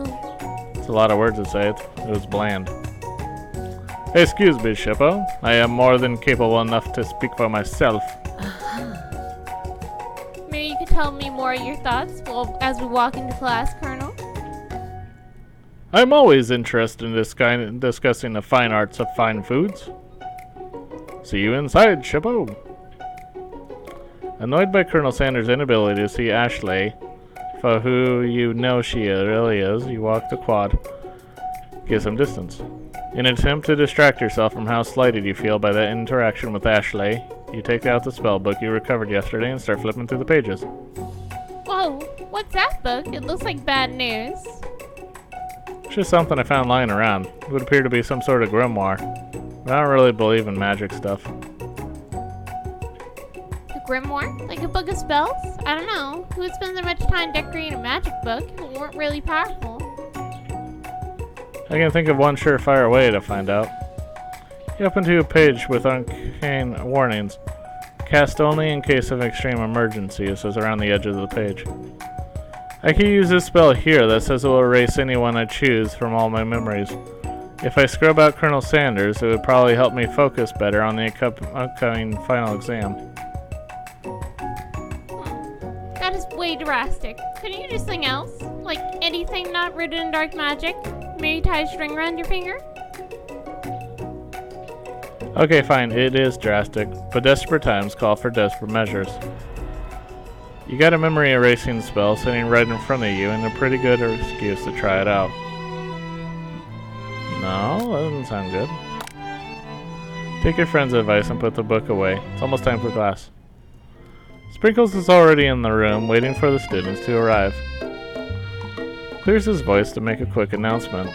It's a lot of words to say. It was bland. Excuse me, Shippo. I am more than capable enough to speak for myself. Maybe you could tell me more of your thoughts as we walk into class, Colonel? I'm always interested in discussing the fine arts of fine foods. See you inside, Shippo. Annoyed by Colonel Sanders' inability to see Ashley, for who you know she really is, you walk the quad. Give some distance. In an attempt to distract yourself from how slighted you feel by that interaction with Ashley, you take out the spell book you recovered yesterday and start flipping through the pages. Whoa, what's that book? It looks like bad news. It's just something I found lying around. It would appear to be some sort of grimoire. But I don't really believe in magic stuff. A grimoire? Like a book of spells? I don't know. Who would spend so much time decorating a magic book if it weren't really powerful? I can think of one surefire way to find out. You open to a page with arcane warnings. Cast only in case of extreme emergency, it says around the edges of the page. I can use this spell here that says it will erase anyone I choose from all my memories. If I scrub out Colonel Sanders, it would probably help me focus better on the upcoming final exam. That is way drastic. Couldn't you do something else? Like anything not rooted in dark magic? Maybe tie a string around your finger? Okay, fine, it is drastic, but desperate times call for desperate measures. You got a memory erasing spell sitting right in front of you and a pretty good excuse to try it out. No, that doesn't sound good. Take your friend's advice and put the book away. It's almost time for class. Sprinkles is already in the room, waiting for the students to arrive. Clears his voice to make a quick announcement.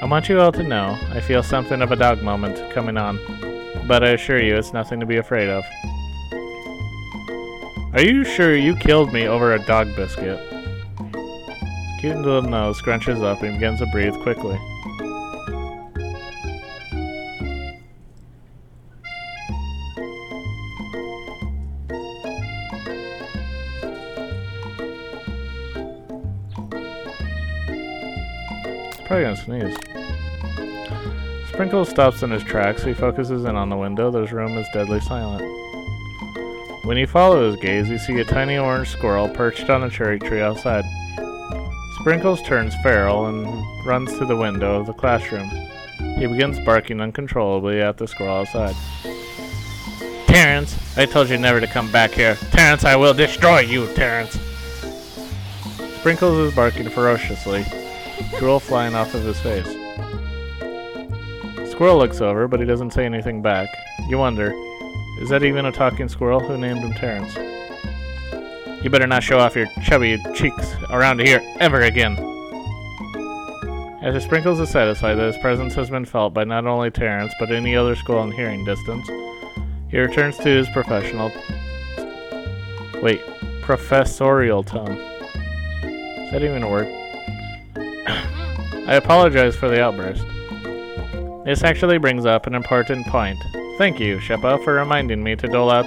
I want you all to know I feel something of a dog moment coming on, but I assure you it's nothing to be afraid of. Are you sure you killed me over a dog biscuit? His cute little nose scrunches up and begins to breathe quickly. Probably gonna sneeze. Sprinkles stops in his tracks. He focuses in on the window. The room is deadly silent. When you follow his gaze, you see a tiny orange squirrel perched on a cherry tree outside. Sprinkles turns feral and runs to the window of the classroom. He begins barking uncontrollably at the squirrel outside. Terrence, I told you never to come back here. Terrence, I will destroy you, Terrence. Sprinkles is barking ferociously, drool flying off of his face. Squirrel looks over, but he doesn't say anything back. You wonder, is that even a talking squirrel? Who named him Terrence? You better not show off your chubby cheeks around here ever again. After Sprinkles is satisfied that his presence has been felt by not only Terrence, but any other squirrel in hearing distance, he returns to his professional... Wait, professorial tone. Is that even a word? I apologize for the outburst. This actually brings up an important point. Thank you, Sheppa, for reminding me to dole out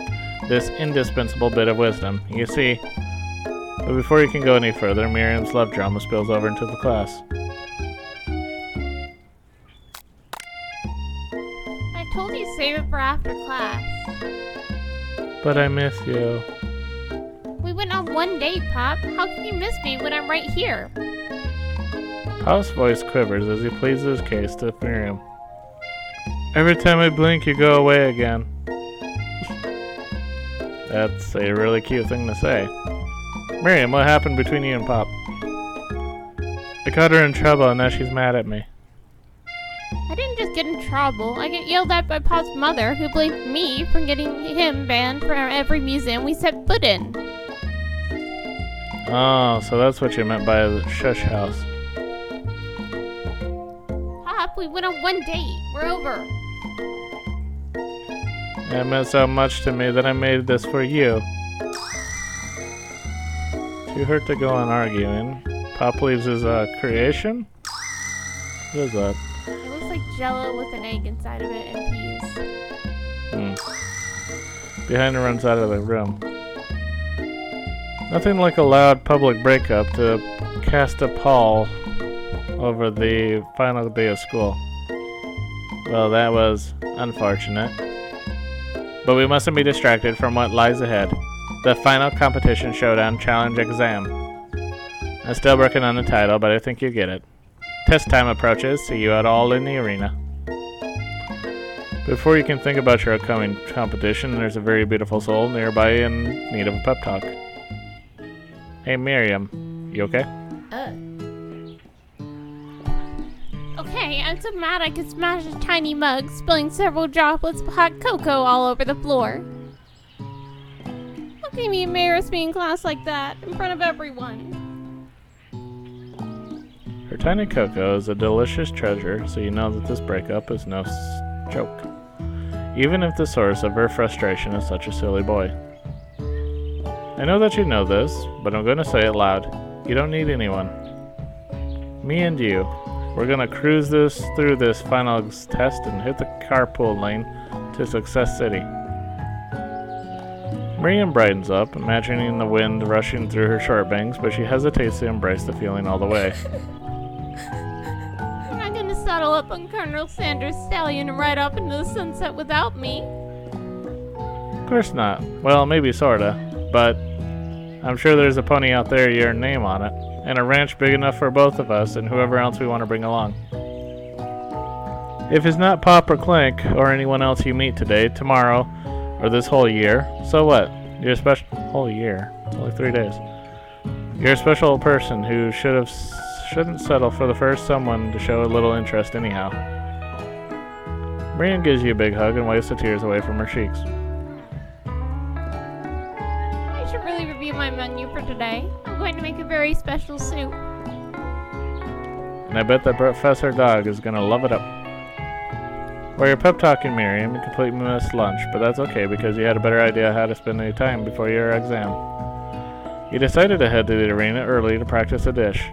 this indispensable bit of wisdom. You see, but before you can go any further, Miriam's love drama spills over into the class. I told you save it for after class. But I miss you. We went on one date, Pop. How can you miss me when I'm right here? Pop's voice quivers as he pleads his case to Miriam. Every time I blink, you go away again. That's a really cute thing to say. Miriam, what happened between you and Pop? I got her in trouble and now she's mad at me. I didn't just get in trouble. I get yelled at by Pop's mother, who blamed me for getting him banned from every museum we set foot in. Oh, so that's what you meant by the shush house. Pop, we went on one date. We're over. It meant so much to me that I made this for you. Too hurt to go on arguing. Pop leaves his creation? What is that? It looks like Jello with an egg inside of it and peas. Behind her runs out of the room. Nothing like a loud public breakup to cast a pall over the final day of school. Well, that was unfortunate. But we mustn't be distracted from what lies ahead. The final competition showdown challenge exam. I'm still working on the title, but I think you get it. Test time approaches. See you at all in the arena. Before you can think about your upcoming competition, there's a very beautiful soul nearby in need of a pep talk. Hey Miriam, you okay? Okay, I'm so mad I could smash a tiny mug, spilling several droplets of hot cocoa all over the floor. How can you embarrass me in class like that, in front of everyone? Her tiny cocoa is a delicious treasure, so you know that this breakup is no joke. Even if the source of her frustration is such a silly boy. I know that you know this, but I'm going to say it loud. You don't need anyone. Me and you. We're going to cruise through this final test and hit the carpool lane to Success City. Miriam brightens up, imagining the wind rushing through her short bangs, but she hesitates to embrace the feeling all the way. You're not going to saddle up on Colonel Sanders' stallion and ride off into the sunset without me. Of course not. Well, maybe sorta, but I'm sure there's a pony out there with your name on it, and a ranch big enough for both of us and whoever else we want to bring along. If it's not Pop or Clank or anyone else you meet today, tomorrow, or this whole year, so what? You're a special whole year. It's only 3 days. You're a special person who shouldn't settle for the first someone to show a little interest anyhow. Miriam gives you a big hug and wipes the tears away from her cheeks. I should really review my menu for today. I'm going to make a very special soup. And I bet that Professor Dog is gonna love it up. While you're pep talking Miriam, you completely missed lunch, but that's okay because you had a better idea how to spend any time before your exam. You decided to head to the arena early to practice a dish.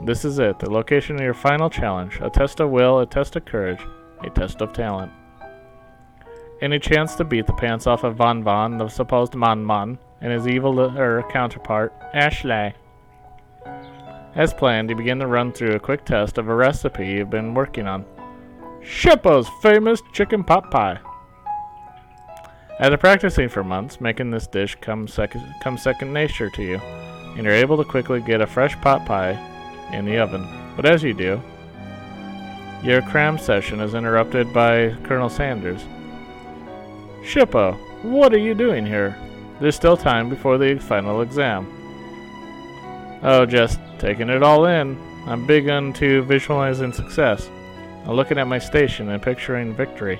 This is it, the location of your final challenge, a test of will, a test of courage, a test of talent. Any chance to beat the pants off of Von Von, the supposed Mon, and his evil counterpart, Ashley. As planned, you begin to run through a quick test of a recipe you've been working on. Sheppa's famous chicken pot pie. After practicing for months, making this dish comes second nature to you, and you're able to quickly get a fresh pot pie in the oven. But as you do, your cram session is interrupted by Colonel Sanders. Sheppa, what are you doing here? There's still time before the final exam. Oh, just taking it all in. I'm big into visualizing success. I'm looking at my station and picturing victory.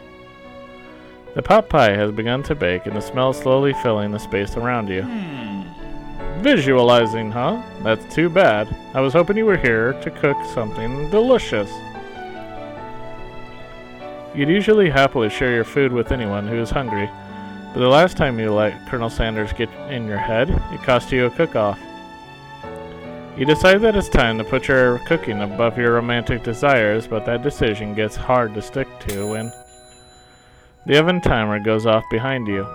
The pot pie has begun to bake and the smell slowly filling the space around you. Visualizing, huh? That's too bad. I was hoping you were here to cook something delicious. You'd usually happily share your food with anyone who is hungry, But the last time you let Colonel Sanders get in your head, it cost you a cook-off. You decide that it's time to put your cooking above your romantic desires, but that decision gets hard to stick to when the oven timer goes off behind you.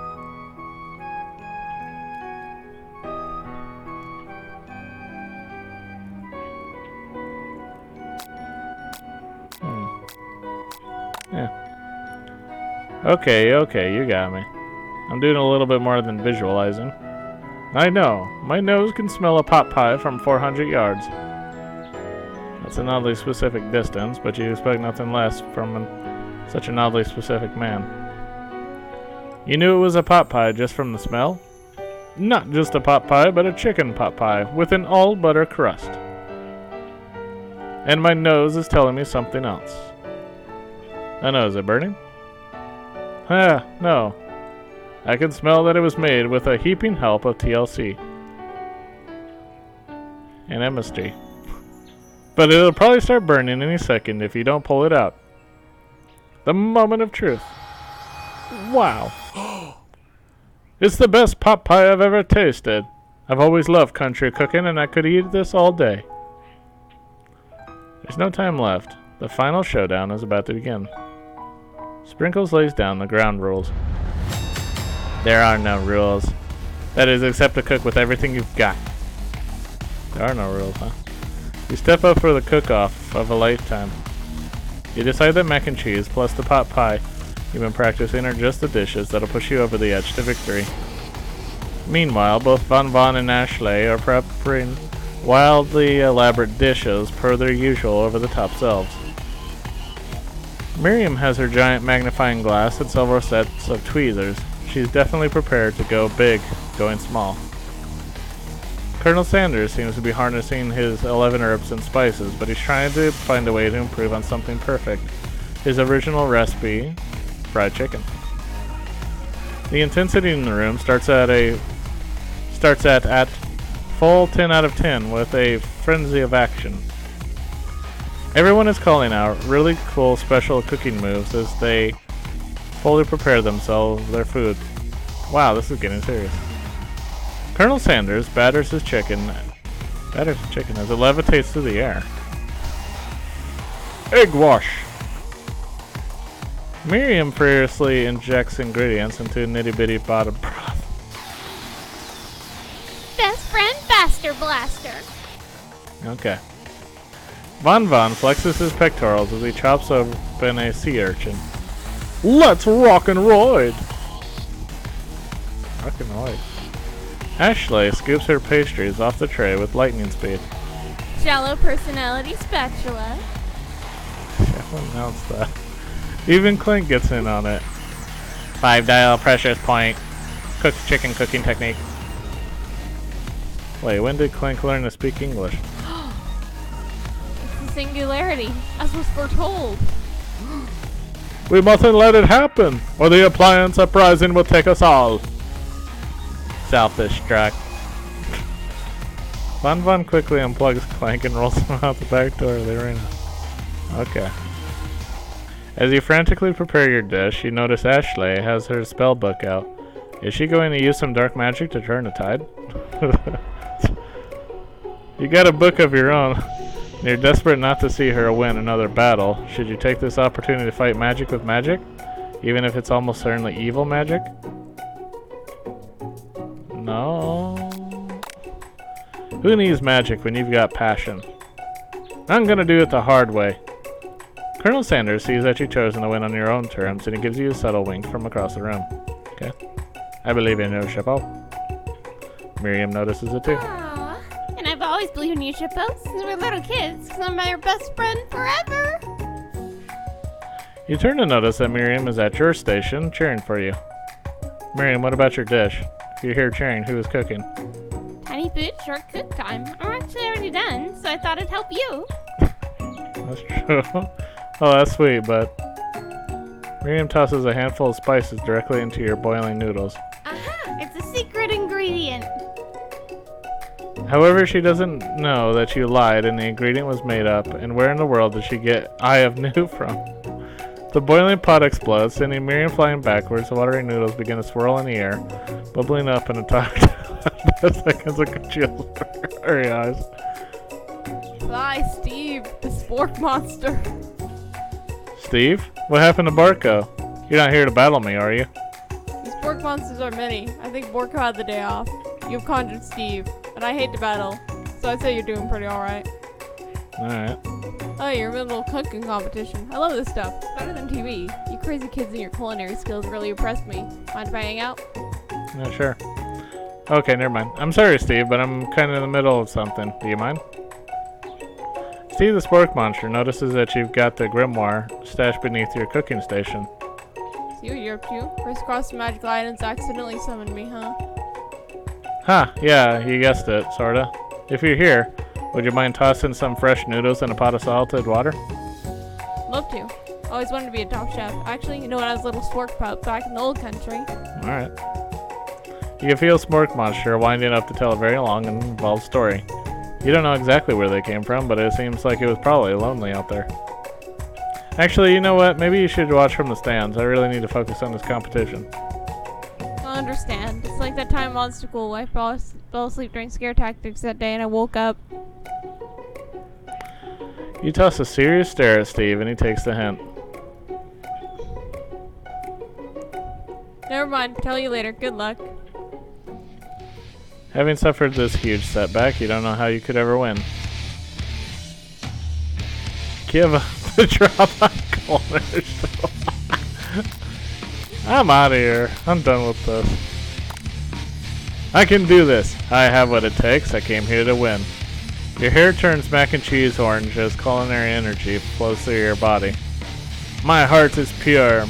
Yeah. Okay, you got me. I'm doing a little bit more than visualizing. I know. My nose can smell a pot pie from 400 yards. That's an oddly specific distance, but you expect nothing less from such an oddly specific man. You knew it was a pot pie just from the smell? Not just a pot pie, but a chicken pot pie with an all-butter crust. And my nose is telling me something else. Oh no, is it burning? No. I can smell that it was made with a heaping help of TLC. And MSG. But it'll probably start burning any second if you don't pull it out. The moment of truth. Wow. It's the best pot pie I've ever tasted. I've always loved country cooking and I could eat this all day. There's no time left. The final showdown is about to begin. Sprinkles lays down the ground rules. There are no rules. That is, except to cook with everything you've got. There are no rules, huh? You step up for the cook-off of a lifetime. You decide that mac and cheese plus the pot pie you've been practicing are just the dishes that'll push you over the edge to victory. Meanwhile, both Von and Ashley are preparing wildly elaborate dishes per their usual over-the-top selves. Miriam has her giant magnifying glass and several sets of tweezers. She's definitely prepared to go big, going small. Colonel Sanders seems to be harnessing his 11 herbs and spices, but he's trying to find a way to improve on something perfect. His original recipe, fried chicken. The intensity in the room starts at full 10 out of 10 with a frenzy of action. Everyone is calling out really cool special cooking moves as they fully prepare themselves their food. Wow, this is getting serious. Colonel Sanders batters his chicken as it levitates through the air. Egg wash! Miriam furiously injects ingredients into a nitty-bitty pot of broth. Best friend Baster Blaster. Okay. Von flexes his pectorals as he chops open a sea urchin. Let's rock and roid! Rock and roid. Ashley scoops her pastries off the tray with lightning speed. Shallow personality spatula. Who announced that? Even Clint gets in on it. 5-dial pressure point. Cooked chicken cooking technique. Wait, when did Clink learn to speak English? It's the singularity, as was foretold. We mustn't let it happen, or the appliance uprising will take us all. Self-destruct. Von quickly unplugs Clank and rolls him out the back door of the arena. Okay. As you frantically prepare your dish, you notice Ashley has her spell book out. Is she going to use some dark magic to turn the tide? You got a book of your own. You're desperate not to see her win another battle. Should you take this opportunity to fight magic with magic? Even if it's almost certainly evil magic? No. Who needs magic when you've got passion? I'm gonna do it the hard way. Colonel Sanders sees that you've chosen to win on your own terms, and he gives you a subtle wink from across the room. Okay. I believe in you, Shippo. Miriam notices it too. Aww. And I've always believed in you, Shippo, since we were little kids, because I'm your best friend forever. You turn to notice that Miriam is at your station, cheering for you. Miriam, what about your dish? If you're here cheering, who is cooking? Tiny food, short cook time. I'm actually already done, so I thought I'd help you. That's true. Oh, that's sweet, but Miriam tosses a handful of spices directly into your boiling noodles. Aha! It's a secret ingredient. However, she doesn't know that you lied and the ingredient was made up, and where in the world did she get Eye of New from? The boiling pot explodes, sending Miriam flying backwards. The watery noodles begin to swirl in the air, bubbling up in a talk. 10 seconds of congealed her eyes. Bye, Steve, the spork monster. Steve? What happened to Barco? You're not here to battle me, are you? These spork monsters are many. I think Borko had the day off. You've conjured Steve, and I hate to battle, so I'd say you're doing pretty alright. Alright. Oh, you're in a little cooking competition. I love this stuff. It's better than TV. You crazy kids and your culinary skills really impressed me. Mind if I hang out? Yeah, sure. Okay, never mind. I'm sorry, Steve, but I'm kind of in the middle of something. Do you mind? Steve the Spork Monster notices that you've got the grimoire stashed beneath your cooking station. See what you're up to? Crisscross magical items accidentally summoned me, huh? Huh, yeah, you guessed it, sorta. If you're here, would you mind tossing some fresh noodles in a pot of salted water? Love to. Always wanted to be a top chef. Actually, you know when I was a little spork pup back in the old country. Alright. You can feel Spork Monster winding up to tell a very long and involved story. You don't know exactly where they came from, but it seems like it was probably lonely out there. Actually, you know what? Maybe you should watch from the stands. I really need to focus on this competition. I understand. It's like that time on school. I fell asleep during scare tactics that day and I woke up. You toss a serious stare at Steve and he takes the hint. Never mind. Tell you later. Good luck. Having suffered this huge setback, you don't know how you could ever win. Give up the drop on Coloonel. I'm out of here. I'm done with this. I can do this. I have what it takes. I came here to win. Your hair turns mac and cheese orange as culinary energy flows through your body. My heart is pure.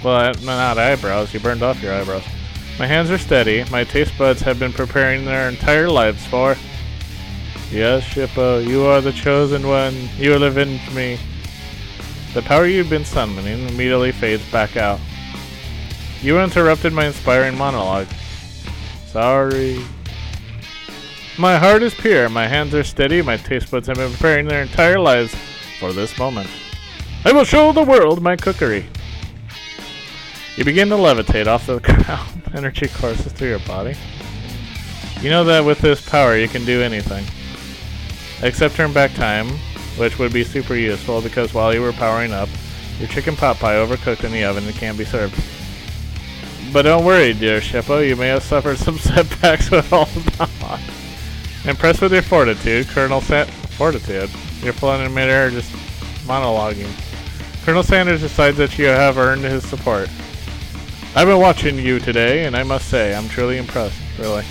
Well, not eyebrows. You burned off your eyebrows. My hands are steady. My taste buds have been preparing their entire lives for. Yes, Shippo, you are the chosen one. You will avenge me. The power you've been summoning immediately fades back out. You interrupted my inspiring monologue. Sorry. My heart is pure. My hands are steady. My taste buds have been preparing their entire lives for this moment. I will show the world my cookery. You begin to levitate off the ground. Energy courses through your body. You know that with this power you can do anything. Except turn back time, which would be super useful because while you were powering up, your chicken pot pie overcooked in the oven and can't be served. But don't worry, dear Shippo, you may have suffered some setbacks with all that. Impressed with your fortitude, Fortitude? You're floating in midair just monologuing. Colonel Sanders decides that you have earned his support. I've been watching you today, and I must say, I'm truly impressed. Really.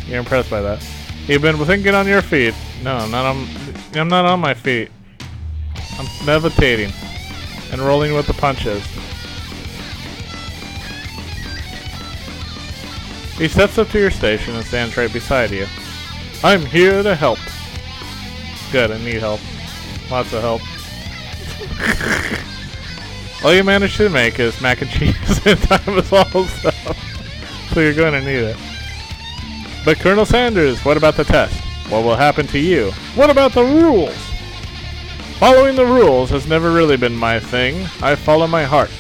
You're impressed by that. You've been thinking on your feet. No, I'm not on my feet. I'm levitating and rolling with the punches. He steps up to your station and stands right beside you. I'm here to help. Good, I need help. Lots of help. All you managed to make is mac and cheese in time as well, so you're going to need it. But Colonel Sanders, what about the test? What will happen to you? What about the rules? Following the rules has never really been my thing. I follow my heart.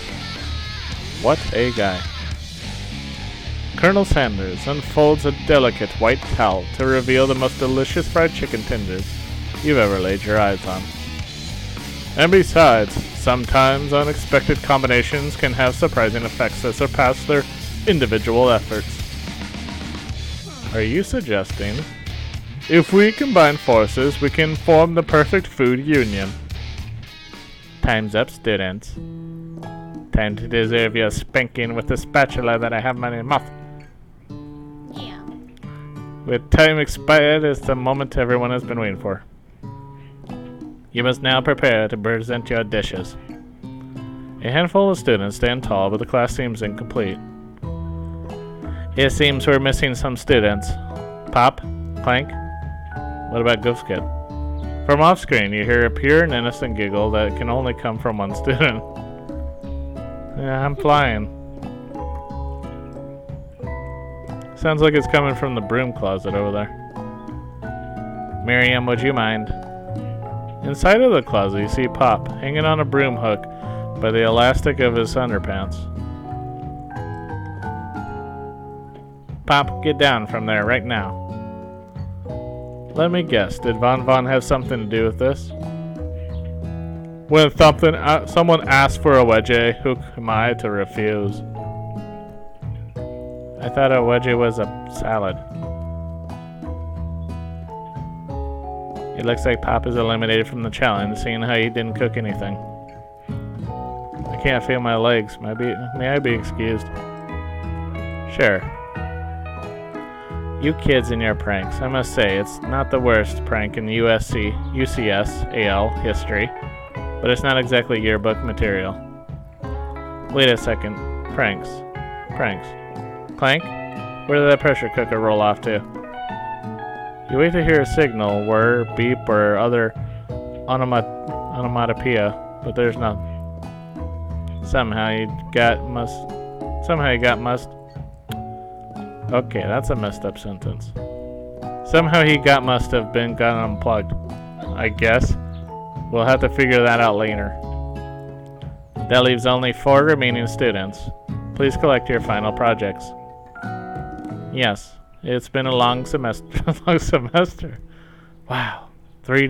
What a guy. Colonel Sanders unfolds a delicate white towel to reveal the most delicious fried chicken tenders you've ever laid your eyes on. And besides, sometimes unexpected combinations can have surprising effects that surpass their individual efforts. Are you suggesting, if we combine forces, we can form the perfect food union? Time's up, students. Time to deserve your spanking with the spatula that I have in my mouth. Yeah. With time expired is the moment everyone has been waiting for. You must now prepare to present your dishes. A handful of students stand tall, but the class seems incomplete. It seems we're missing some students. Pop? Clank? What about Goofskid? From off-screen, you hear a pure and innocent giggle that can only come from one student. Yeah, I'm flying. Sounds like it's coming from the broom closet over there. Miriam, would you mind? Inside of the closet, you see Pop, hanging on a broom hook, by the elastic of his underpants. Pop, get down from there right now. Let me guess, did Von have something to do with this? When someone asked for a wedgie, who am I to refuse? I thought a wedgie was a salad. It looks like Pop is eliminated from the challenge, seeing how he didn't cook anything. I can't feel my legs. May I be excused? Sure. You kids and your pranks. I must say, it's not the worst prank in UCS AL history, but it's not exactly yearbook material. Wait a second. Pranks. Clank? Where did that pressure cooker roll off to? You wait to hear a signal, whir, beep, or other onomatopoeia, but there's none. Somehow you got must. Okay, that's a messed up sentence. Somehow must have been got unplugged. I guess. We'll have to figure that out later. That leaves only 4 remaining students. Please collect your final projects. Yes, it's been a long semester. Wow. 3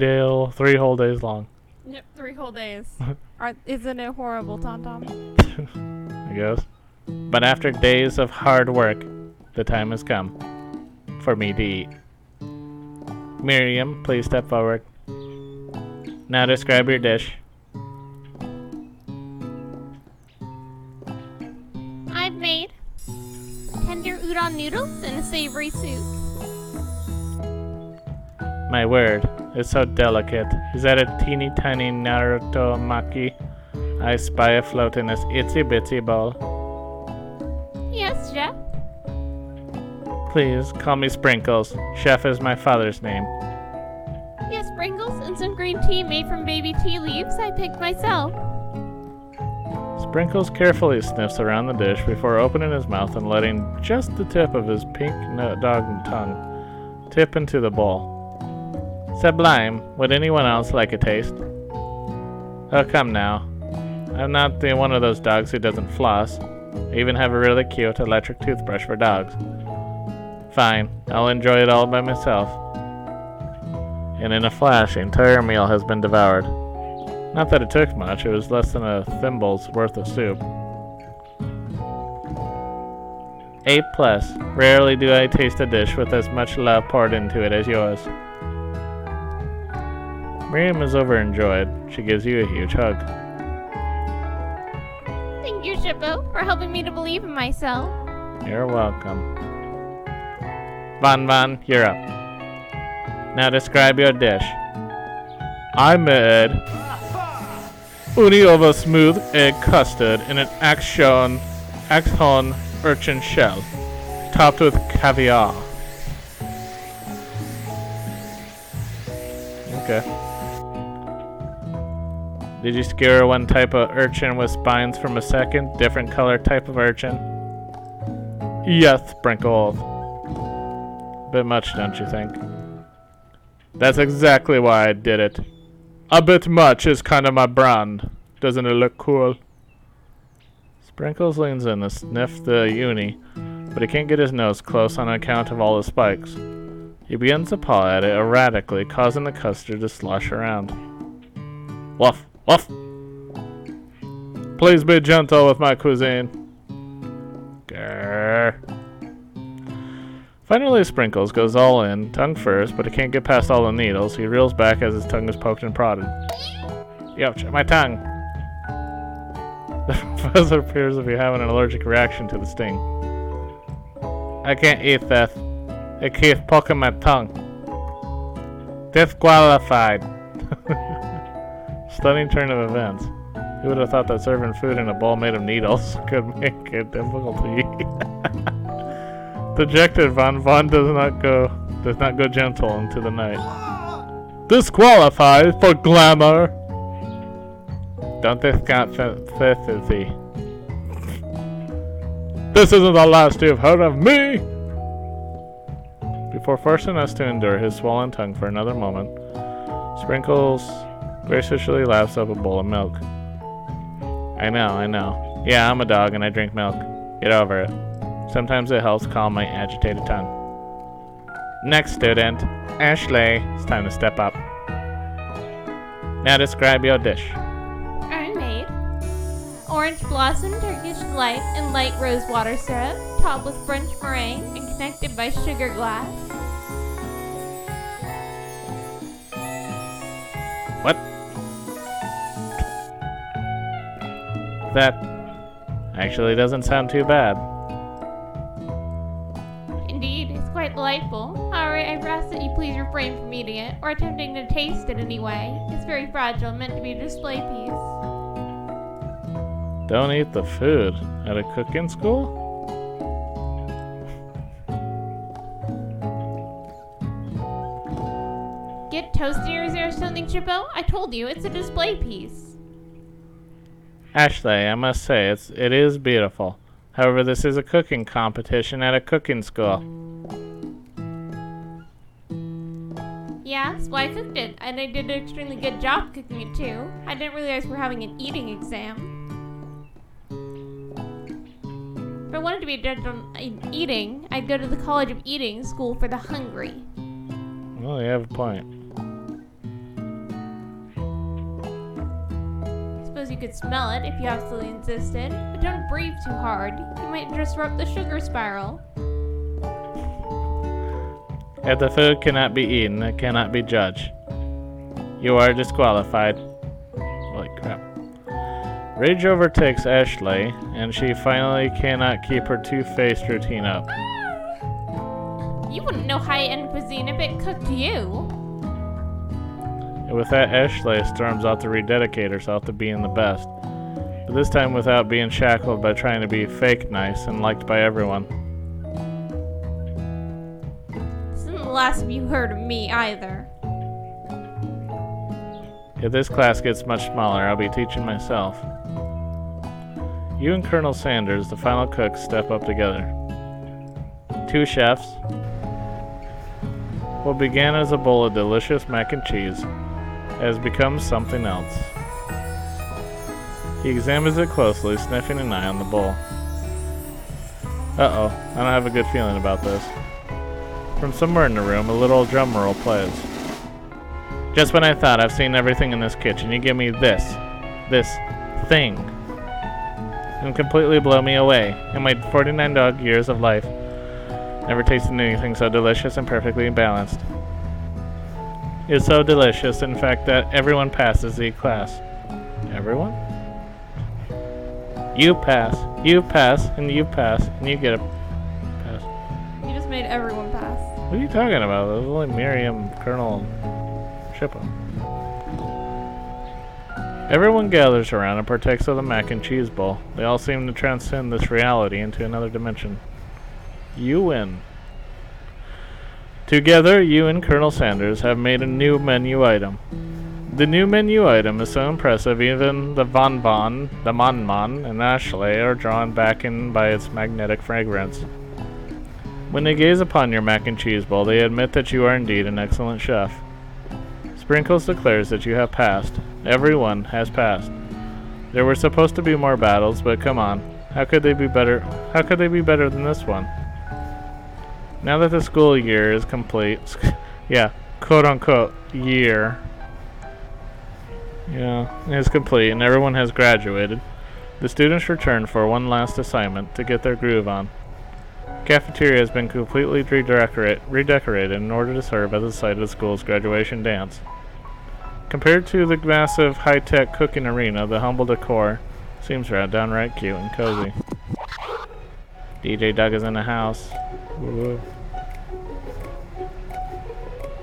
whole days long. Yep, 3 whole days. Isn't it horrible, Tom Tom? I guess. But after days of hard work, the time has come for me to eat. Miriam, please step forward. Now describe your dish. I've made tender udon noodles and a savory soup. My word, it's so delicate. Is that a teeny tiny Naruto maki I spy afloat in this itsy bitsy bowl? Yes, Chef. Please, call me Sprinkles. Chef is my father's name. Yes, Sprinkles and some green tea made from baby tea leaves I picked myself. Sprinkles carefully sniffs around the dish before opening his mouth and letting just the tip of his pink dog tongue tip into the bowl. Sublime. Would anyone else like a taste? Oh, come now. I'm not the one of those dogs who doesn't floss. I even have a really cute electric toothbrush for dogs. Fine, I'll enjoy it all by myself. And in a flash, the entire meal has been devoured. Not that it took much, it was less than a thimble's worth of soup. A+. Rarely do I taste a dish with as much love poured into it as yours. Miriam is overjoyed. She gives you a huge hug. Thank you, Shippo, for helping me to believe in myself. You're welcome. Von, you're up. Now describe your dish. I made uni over smooth egg custard in an axon urchin shell, topped with caviar. Okay. Did you skewer one type of urchin with spines from a second, different color type of urchin? Yes, Sprinkles. Bit much, don't you think? That's exactly why I did it. A bit much is kind of my brand. Doesn't it look cool? Sprinkles leans in to sniff the uni, but he can't get his nose close on account of all the spikes. He begins to paw at it erratically, causing the custard to slosh around. Woof, woof! Please be gentle with my cuisine. Grrr. Finally, Sprinkles goes all in, tongue first, but he can't get past all the needles. He reels back as his tongue is poked and prodded. Ouch, my tongue! The professor appears to be having an allergic reaction to the sting. I can't eat this. It keeps poking my tongue. Disqualified. Stunning turn of events. Who would have thought that serving food in a bowl made of needles could make it difficult to eat? Dejected, Von does not go gentle into the night. Disqualified for glamour. Don't discount consistency. This isn't the last you've heard of me. Before forcing us to endure his swollen tongue for another moment, Sprinkles graciously laps up a bowl of milk. I know. Yeah, I'm a dog and I drink milk. Get over it. Sometimes it helps calm my agitated tongue. Next student, Ashley. It's time to step up. Now describe your dish. I made orange blossom Turkish delight and light rose water syrup, topped with French meringue and connected by sugar glass. What? That actually doesn't sound too bad. Indeed, it's quite delightful. However, I ask that you please refrain from eating it or attempting to taste it anyway. It's very fragile and meant to be a display piece. Don't eat the food at a cooking school? Get toastiers or something, Chippo? I told you, it's a display piece. Ashley, I must say, it is beautiful. However, this is a cooking competition at a cooking school. Yeah, that's why I cooked it, and I did an extremely good job cooking it too. I didn't realize we're having an eating exam. If I wanted to be a judge on eating, I'd go to the College of Eating School for the Hungry. Well, you have a point. I suppose you could smell it if you absolutely insisted, but don't breathe too hard. You might disrupt the sugar spiral. If the food cannot be eaten, it cannot be judged. You are disqualified. Holy crap. Rage overtakes Ashley, and she finally cannot keep her two-faced routine up. You wouldn't know high-end cuisine if it cooked you. And with that, Ashley storms out to rededicate herself to being the best. But this time without being shackled by trying to be fake nice and liked by everyone. This isn't the last you heard of me either. If this class gets much smaller, I'll be teaching myself. You and Colonel Sanders, the final cook, step up together. Two chefs. What began as a bowl of delicious mac and cheese has become something else. He examines it closely, sniffing an eye on the bowl. Uh-oh, I don't have a good feeling about this. From somewhere in the room, a little drum roll plays. Just when I thought I've seen everything in this kitchen, you give me this thing, and completely blow me away. In my 49 dog years of life, never tasted anything so delicious and perfectly balanced. It's so delicious, in fact, that everyone passes the class. Everyone? You pass, and you pass, and you get a pass. You just made everyone pass. What are you talking about? It was only Miriam, Colonel, and Chippo. Everyone gathers around and partakes of the mac and cheese bowl. They all seem to transcend this reality into another dimension. You win. Together, you and Colonel Sanders have made a new menu item. The new menu item is so impressive, even the Mon Mon, and Ashley are drawn back in by its magnetic fragrance. When they gaze upon your mac and cheese bowl, they admit that you are indeed an excellent chef. Sprinkles declares that you have passed. Everyone has passed. There were supposed to be more battles, but come on. How could they be better? How could they be better than this one? Now that the school year is complete, quote-unquote year, is complete and everyone has graduated, the students return for one last assignment to get their groove on. The cafeteria has been completely redecorated in order to serve as the site of the school's graduation dance. Compared to the massive high-tech cooking arena, the humble decor seems downright cute and cozy. DJ Doug is in the house. Woo.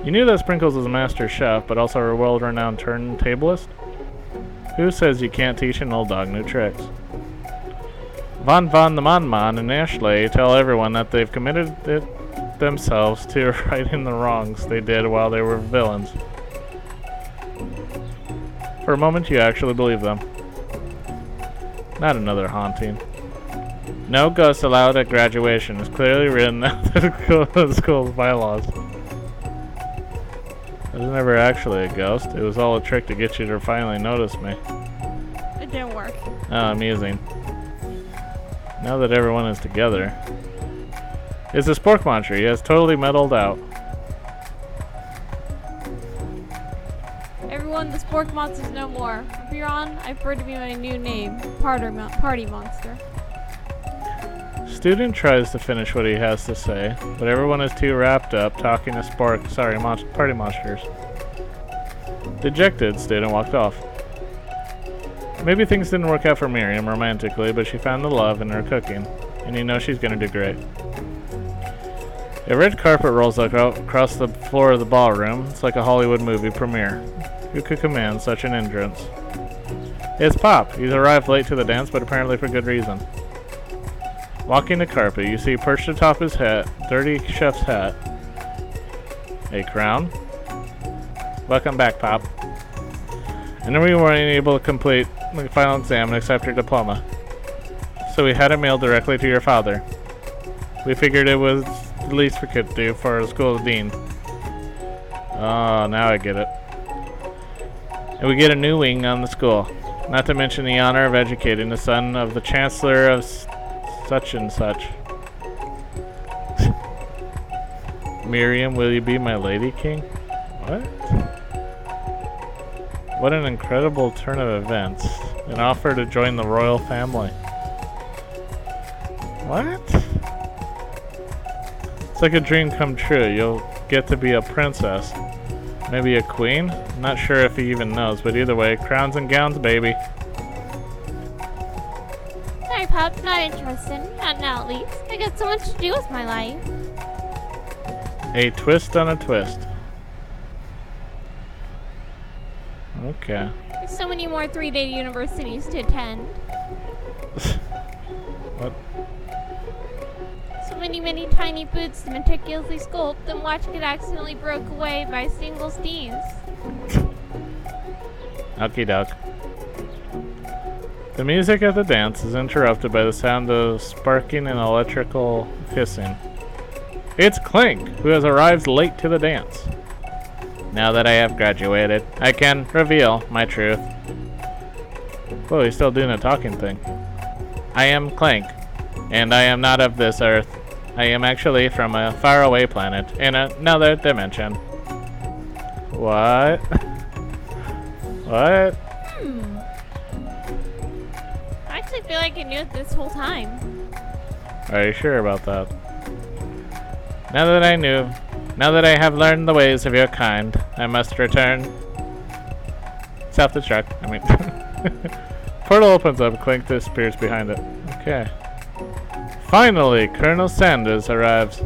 You knew that Sprinkles was a master chef, but also a world-renowned turntablist? Who says you can't teach an old dog new tricks? the Mon Mon and Ashley tell everyone that they've committed themselves to righting the wrongs they did while they were villains. For a moment, you actually believe them. Not another haunting. No ghosts allowed at graduation is clearly written out the school's bylaws. It was never actually a ghost. It was all a trick to get you to finally notice me. A It didn't work. Oh, amusing. Now that everyone is together. It's a spork monster. He has totally meddled out. Everyone, the spork monster's no more. From here on, I prefer to be my new name, Party Monster. Student tries to finish what he has to say, but everyone is too wrapped up talking to party monsters. Dejected, student walked off. Maybe things didn't work out for Miriam romantically, but she found the love in her cooking, and you know she's gonna do great. A red carpet rolls across the floor of the ballroom. It's like a Hollywood movie premiere. Who could command such an entrance? It's Pop. He's arrived late to the dance, but apparently for good reason. Walking the carpet, you see perched atop his hat, dirty chef's hat. A crown. Welcome back, Pop. And then we weren't able to complete the final exam and accept your diploma. So we had it mailed directly to your father. We figured it was the least we could do for the school's dean. Oh, now I get it. And we get a new wing on the school. Not to mention the honor of educating the son of the chancellor of such and such. Miriam, will you be my lady king? What? What an incredible turn of events. An offer to join the royal family. What? It's like a dream come true. You'll get to be a princess. Maybe a queen? Not sure if he even knows, but either way, crowns and gowns, baby. Sorry, Pop, not interested. Not now, at least. I got so much to do with my life. A twist on a twist. Okay. There's so many more 3-day universities to attend. What? So many tiny boots to meticulously sculpt, and watch get accidentally broke away by a single sneeze. Okie doke. The music at the dance is interrupted by the sound of sparking and electrical hissing. It's Clink, who has arrived late to the dance. Now that I have graduated, I can reveal my truth. Whoa, he's still doing a talking thing. I am Clank, and I am not of this earth. I am actually from a faraway planet in another dimension. What? What? I actually feel like I knew it this whole time. Are you sure about that? Now that I have learned the ways of your kind, I must return. Self-destruct, I mean. Portal opens up, Clink disappears behind it. Okay. Finally, Colonel Sanders arrives.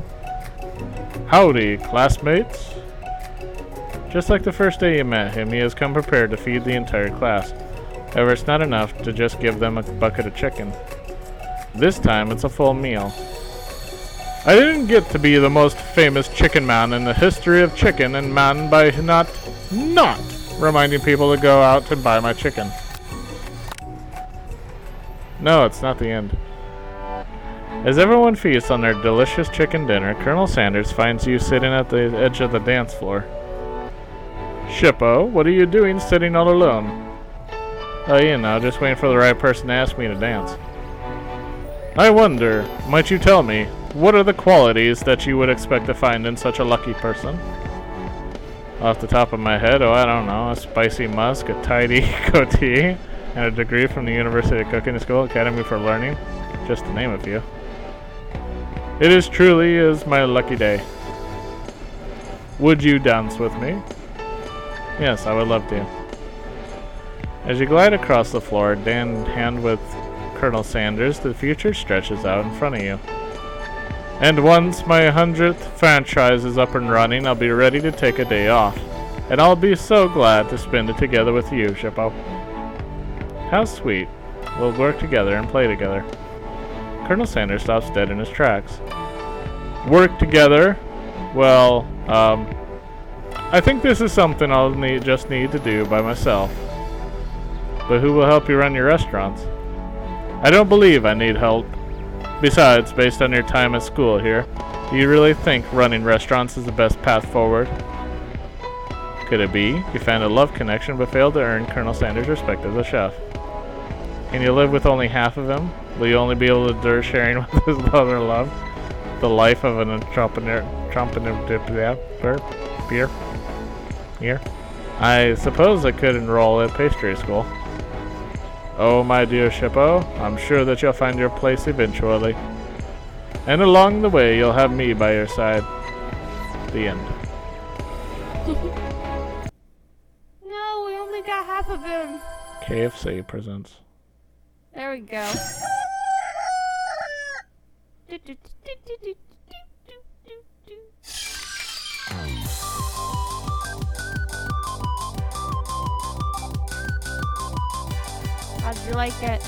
Howdy, classmates. Just like the first day you met him, he has come prepared to feed the entire class. However, it's not enough to just give them a bucket of chicken. This time, it's a full meal. I didn't get to be the most famous chicken man in the history of chicken and man by not reminding people to go out and buy my chicken. No, it's not the end. As everyone feasts on their delicious chicken dinner, Colonel Sanders finds you sitting at the edge of the dance floor. Shippo, what are you doing sitting all alone? Oh, you know, just waiting for the right person to ask me to dance. I wonder, might you tell me, what are the qualities that you would expect to find in such a lucky person? Off the top of my head, oh, I don't know, a spicy musk, a tidy goatee, and a degree from the University Cooking School Academy for Learning, just to name a few. It is truly is my lucky day. Would you dance with me? Yes, I would love to. As you glide across the floor, hand with Colonel Sanders, the future stretches out in front of you. And once my 100th franchise is up and running, I'll be ready to take a day off. And I'll be so glad to spend it together with you, Shippo. How sweet. We'll work together and play together. Colonel Sanders stops dead in his tracks. Work together? Well, I think this is something I'll just need to do by myself. But who will help you run your restaurants? I don't believe I need help. Besides, based on your time at school here, do you really think running restaurants is the best path forward? Could it be you found a love connection but failed to earn Colonel Sanders' respect as a chef? Can you live with only half of him? Will you only be able to endure sharing with his other love? The life of an entrepreneur. Beer. Here. I suppose I could enroll at pastry school. Oh, my dear Shippo, I'm sure that you'll find your place eventually. And along the way, you'll have me by your side. The end. No, we only got half of him. KFC presents. There we go. How'd you like it?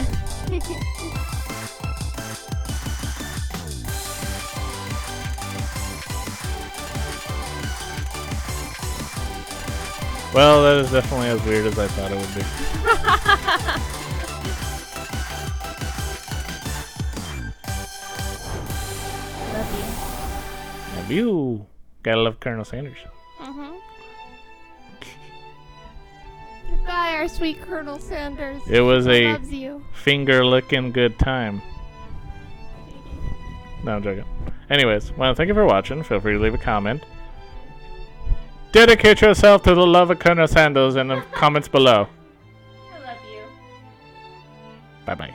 Well, that is definitely as weird as I thought it would be. Love Love you. Gotta love Colonel Sanders. you. Goodbye, our sweet Colonel Sanders. It was He a loves you. finger-licking good time. No, I'm joking. Anyways, well, thank you for watching. Feel free to leave a comment. Dedicate yourself to the love of Colonel Sanders in the comments below. I love you. Bye-bye.